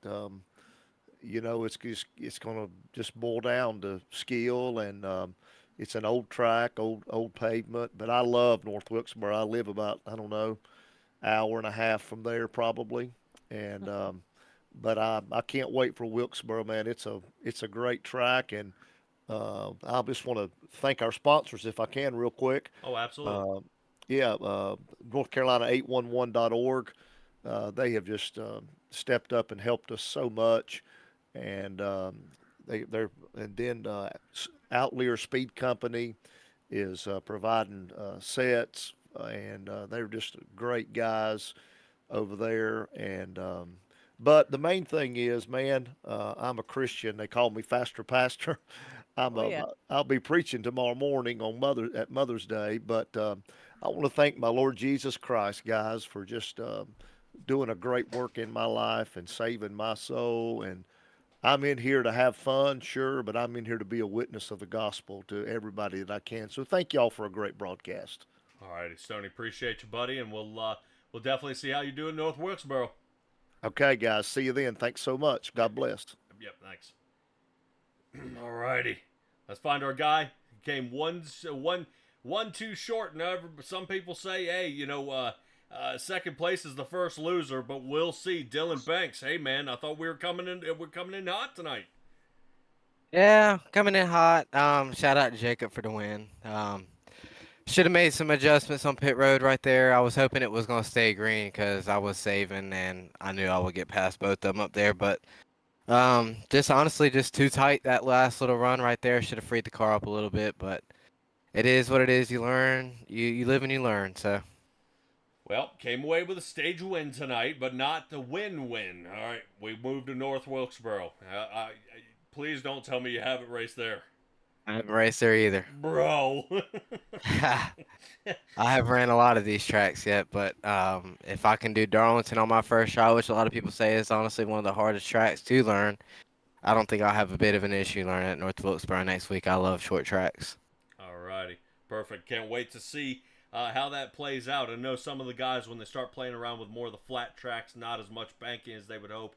it's going to just boil down to skill, and it's an old track, old pavement. But I love North Wilkesboro. I live about, I don't know, hour and a half from there probably, and but I can't wait for Wilkesboro, man. It's a great track, and I just want to thank our sponsors if I can real quick. Oh, absolutely. Yeah, North Carolina 811.org. They have just stepped up and helped us so much, and then Outlier Speed Company is providing sets, and they're just great guys over there. And but the main thing is, man, I'm a Christian. They call me Faster Pastor. Oh, yeah. I'll be preaching tomorrow morning on Mother's Day, but I want to thank my Lord Jesus Christ, guys, for just doing a great work in my life and saving my soul. And I'm in here to have fun, sure, but I'm in here to be a witness of the gospel to everybody that I can. So thank y'all for a great broadcast. All righty, Stoney, appreciate you, buddy, and we'll definitely see how you do in North Wilkesboro. Okay, guys, see you then. Thanks so much. God bless. Yep, thanks. All righty, let's find our guy, came one too short. Now, some people say, hey, second place is the first loser, but we'll see. Dylan Banks, hey man, I thought we're coming in hot tonight. Yeah, coming in hot. Shout out to Jacob for the win. Should have made some adjustments on pit road right there. I was hoping it was going to stay green because I was saving and I knew I would get past both of them up there. But just honestly, just too tight that last little run right there. Should have freed the car up a little bit, but it is what it is. You learn, you live and you learn. So. Well, came away with a stage win tonight, but not the win. All right, we moved to North Wilkesboro. Please don't tell me you haven't raced there. I haven't raced there either. Bro. I haven't ran a lot of these tracks yet, but if I can do Darlington on my first try, which a lot of people say is honestly one of the hardest tracks to learn, I don't think I'll have a bit of an issue learning at North Wilkesboro next week. I love short tracks. All righty. Perfect. Can't wait to see how that plays out. I know some of the guys, when they start playing around with more of the flat tracks, not as much banking as they would hope,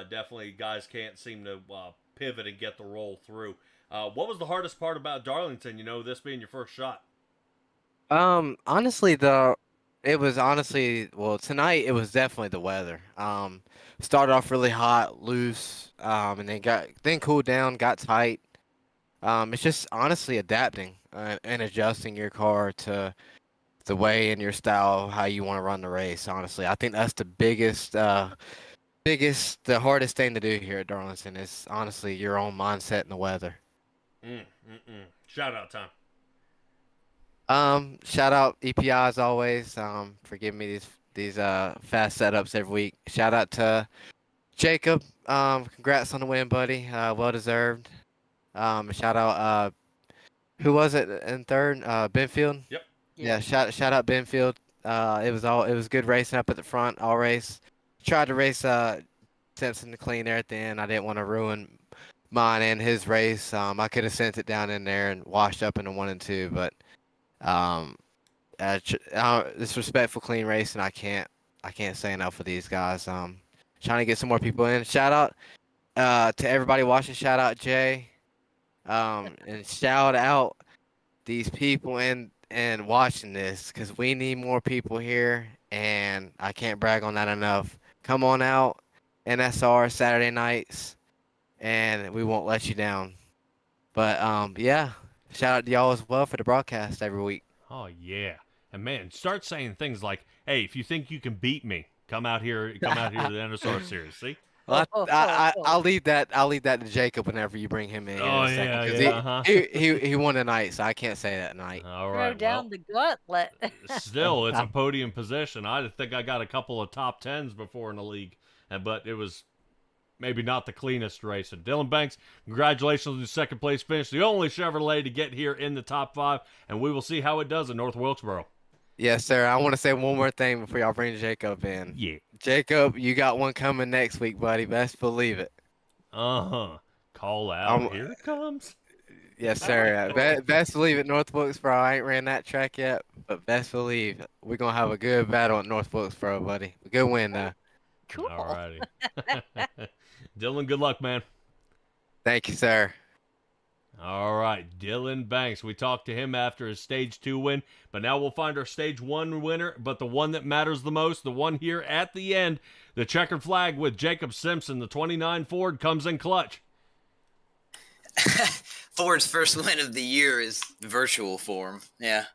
definitely guys can't seem to pivot and get the roll through. What was the hardest part about Darlington, this being your first shot? Honestly, tonight it was definitely the weather. Started off really hot, loose, and then cooled down, got tight. It's just honestly adapting and adjusting your car to the way and your style, how you want to run the race. Honestly, I think that's the the hardest thing to do here at Darlington is honestly your own mindset and the weather. Shout out time. Shout out EPI as always. For giving me these fast setups every week. Shout out to Jacob. Congrats on the win, buddy. Well deserved. Shout out who was it in third? Benfield. Yep. Yeah. Shout out Benfield. It was good racing up at the front all race. Tried to race Simpson clean there at the end. I didn't want to ruin mine and his race. I could have sent it down in there and washed up into 1 and 2, but disrespectful clean racing. I can't say enough for these guys. Trying to get some more people in. Shout out to everybody watching. Shout out Jay. And shout out these people and watching this because we need more people here, and I can't brag on that enough. Come on out, NSR Saturday nights, and we won't let you down. But yeah, shout out to y'all as well for the broadcast every week. Oh yeah, and man, start saying things like, "Hey, if you think you can beat me, come out here to the NSR series." See. Well, I'll leave that to Jacob whenever you bring him in. Oh in a second, yeah. He won tonight, so I can't say that tonight. All Throw right. down the gauntlet. Still, it's a podium position. I think I got a couple of top tens before in the league, but it was maybe not the cleanest race. And Dylan Banks, congratulations on the second place finish, the only Chevrolet to get here in the top 5, and we will see how it does in North Wilkesboro. Yes, sir. I want to say one more thing before y'all bring Jacob in. Yeah. Jacob, you got one coming next week, buddy. Best believe it. Call out. Here it comes. Yes, sir. Best believe it, North Wilkesboro. I ain't ran that track yet, but best believe we're going to have a good battle at North Wilkesboro, buddy. A good win, though. Cool. All righty. Dylan, good luck, man. Thank you, sir. All right, Dylan Banks. We talked to him after his Stage 2 win, but now we'll find our Stage 1 winner, but the one that matters the most, the one here at the end, the checkered flag with Jacob Simpson. The 29 Ford comes in clutch. Ford's first win of the year is virtual form. Yeah.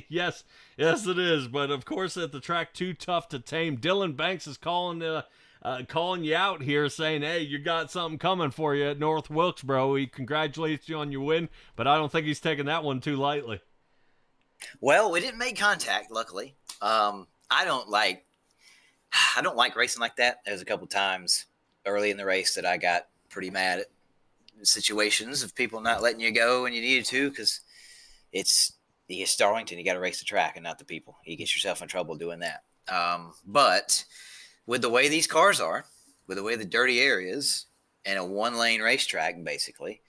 Yes, it is. But of course, at the track too tough to tame, Dylan Banks is calling you out here, saying, "Hey, you got something coming for you at North Wilkesboro." He congratulates you on your win, but I don't think he's taking that one too lightly. Well, we didn't make contact, luckily. I don't like racing like that. There's a couple times early in the race that I got pretty mad at situations of people not letting you go when you needed to, because it's Darlington. You got to race the track and not the people. You get yourself in trouble doing that. But with the way these cars are, with the way the dirty air is, and a one-lane racetrack, basically,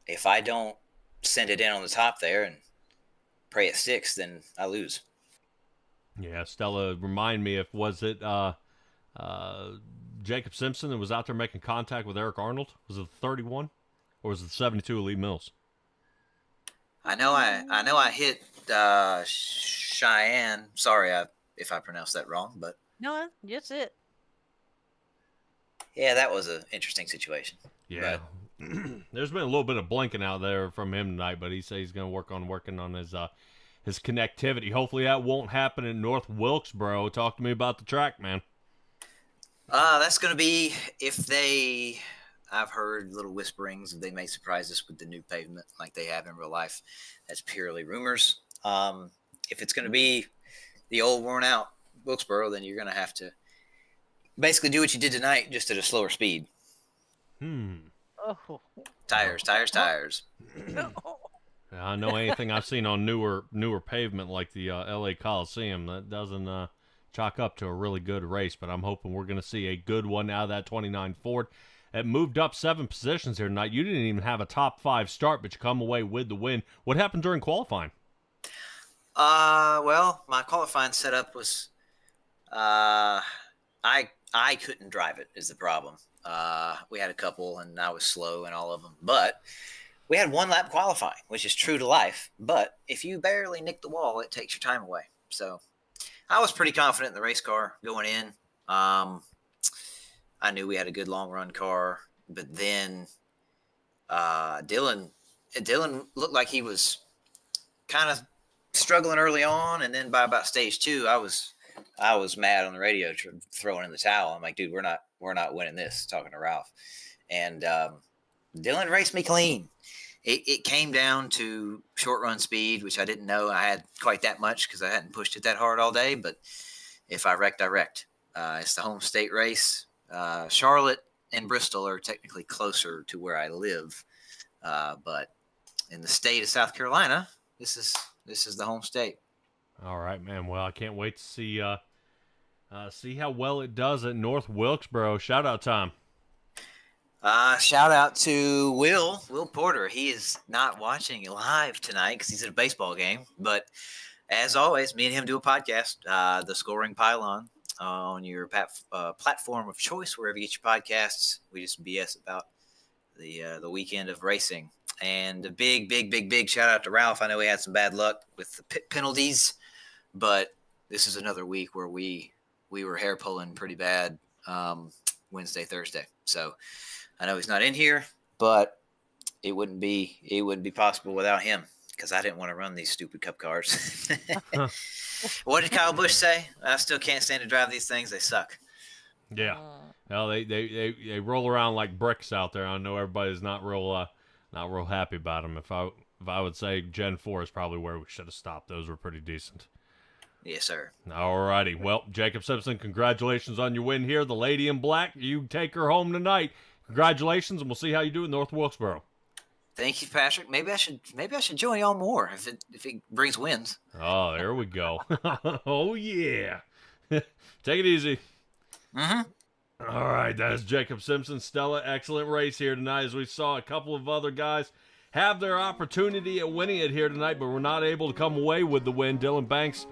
if I don't send it in on the top there and pray it sticks, then I lose. Yeah, Stella, remind me, was it Jacob Simpson that was out there making contact with Eric Arnold? Was it the 31, or was it the 72 of Lee Mills? I know I hit Cheyenne. Sorry if I pronounced that wrong, but No, that's it. yeah, that was an interesting situation. Yeah. There's been a little bit of blinking out there from him tonight, but he says he's going to working on his connectivity. Hopefully that won't happen in North Wilkesboro. Talk to me about the track, man. That's going to be I've heard little whisperings that they may surprise us with the new pavement like they have in real life. That's purely rumors. If it's going to be the old worn out Wilkesboro, then you're going to have to basically do what you did tonight, just at a slower speed. Oh. Tires. I know anything I've seen on newer pavement like the LA Coliseum, that doesn't chalk up to a really good race, but I'm hoping we're going to see a good one out of that 29 Ford. It moved up 7 positions here tonight. You didn't even have a top 5 start, but you come away with the win. What happened during qualifying? Well, my qualifying setup was I couldn't drive it is the problem. We had a couple, and I was slow in all of them. But we had 1 lap qualifying, which is true to life. But if you barely nick the wall, it takes your time away. So I was pretty confident in the race car going in. I knew we had a good long run car, but then Dylan looked like he was kind of struggling early on, and then by about stage 2, I was mad on the radio, throwing in the towel. I'm like, dude, we're not winning this. Talking to Ralph, and Dylan raced me clean. It came down to short run speed, which I didn't know I had quite that much because I hadn't pushed it that hard all day. But if I wrecked, I wrecked. It's the home state race. Charlotte and Bristol are technically closer to where I live, but in the state of South Carolina, this is the home state. All right, man. Well, I can't wait to see how well it does at North Wilkesboro. Shout out time. Shout out to Will Porter. He is not watching live tonight because he's at a baseball game. But as always, me and him do a podcast, The Scoring Pylon, on your platform of choice, wherever you get your podcasts. We just BS about the weekend of racing. And a big shout out to Ralph. I know he had some bad luck with the pit penalties, but this is another week where we were hair pulling pretty bad Wednesday, Thursday. So I know he's not in here, but it wouldn't be possible without him because I didn't want to run these stupid cup cars. What did Kyle Busch say? I still can't stand to drive these things. They suck. Yeah. Well, they roll around like bricks out there. I know everybody's not real happy about them. If I would say Gen 4 is probably where we should have stopped. Those were pretty decent. Yes, sir. All righty. Well, Jacob Simpson, congratulations on your win here. The lady in black, you take her home tonight. Congratulations, and we'll see how you do in North Wilkesboro. Thank you, Patrick. Maybe I should join y'all more if it brings wins. Oh, there we go. Oh yeah. Take it easy. Mm-hmm. All right, that's Jacob Simpson. Stella, excellent race here tonight as we saw a couple of other guys have their opportunity at winning it here tonight, but were not able to come away with the win. Dylan Banks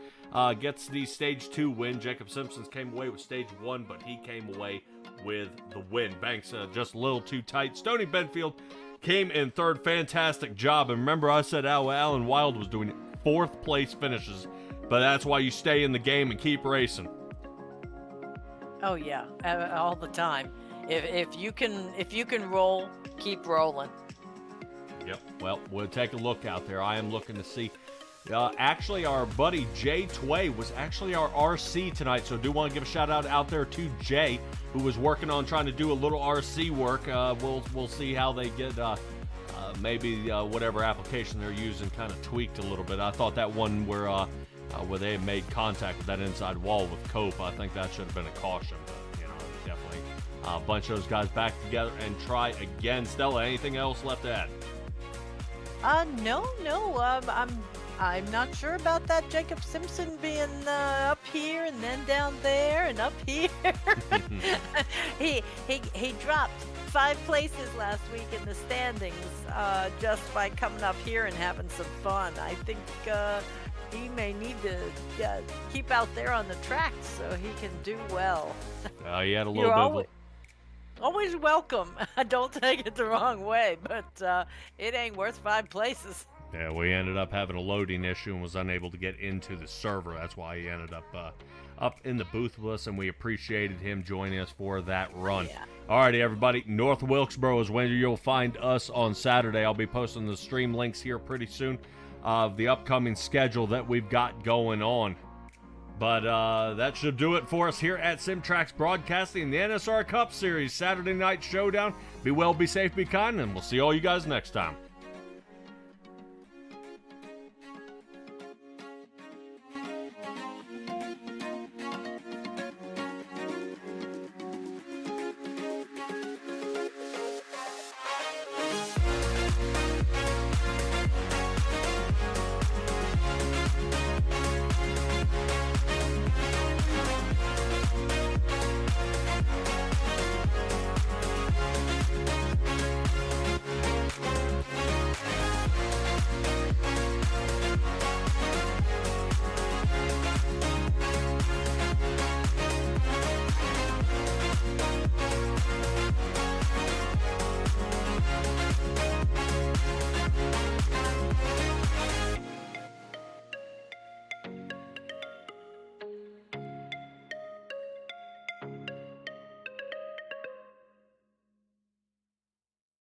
gets the Stage 2 win. Jacob Simpson came away with Stage 1, but he came away with the win. Banks just a little too tight. Stoney Benfield came in third. Fantastic job. And remember, I said Alan Wild was doing 4th place finishes, but that's why you stay in the game and keep racing. Oh yeah, all the time. If you can roll, keep rolling. Yep. Well, we'll take a look out there. I am looking to see. Actually, our buddy Jay Tway was actually our RC tonight, so do want to give a shout out there to Jay, who was working on trying to do a little RC work. We'll see how they get maybe whatever application they're using kind of tweaked a little bit. I thought that one where they had made contact with that inside wall with Cope, I think that should have been a caution. But definitely a bunch of those guys back together and try again. Stella, anything else left to add? No. I'm not sure about that Jacob Simpson being up here and then down there and up here. He dropped 5 places last week in the standings just by coming up here and having some fun. I think he may need to keep out there on the track so he can do well. He had a little Always welcome. Don't take it the wrong way, but it ain't worth 5 places. Yeah, we ended up having a loading issue and was unable to get into the server. That's why he ended up in the booth with us, and we appreciated him joining us for that run. Yeah. Alrighty, everybody. North Wilkesboro is where you'll find us on Saturday. I'll be posting the stream links here pretty soon of the upcoming schedule that we've got going on. But that should do it for us here at Simtrax Broadcasting, the NSR Cup Series Saturday Night Showdown. Be well, be safe, be kind, and we'll see all you guys next time.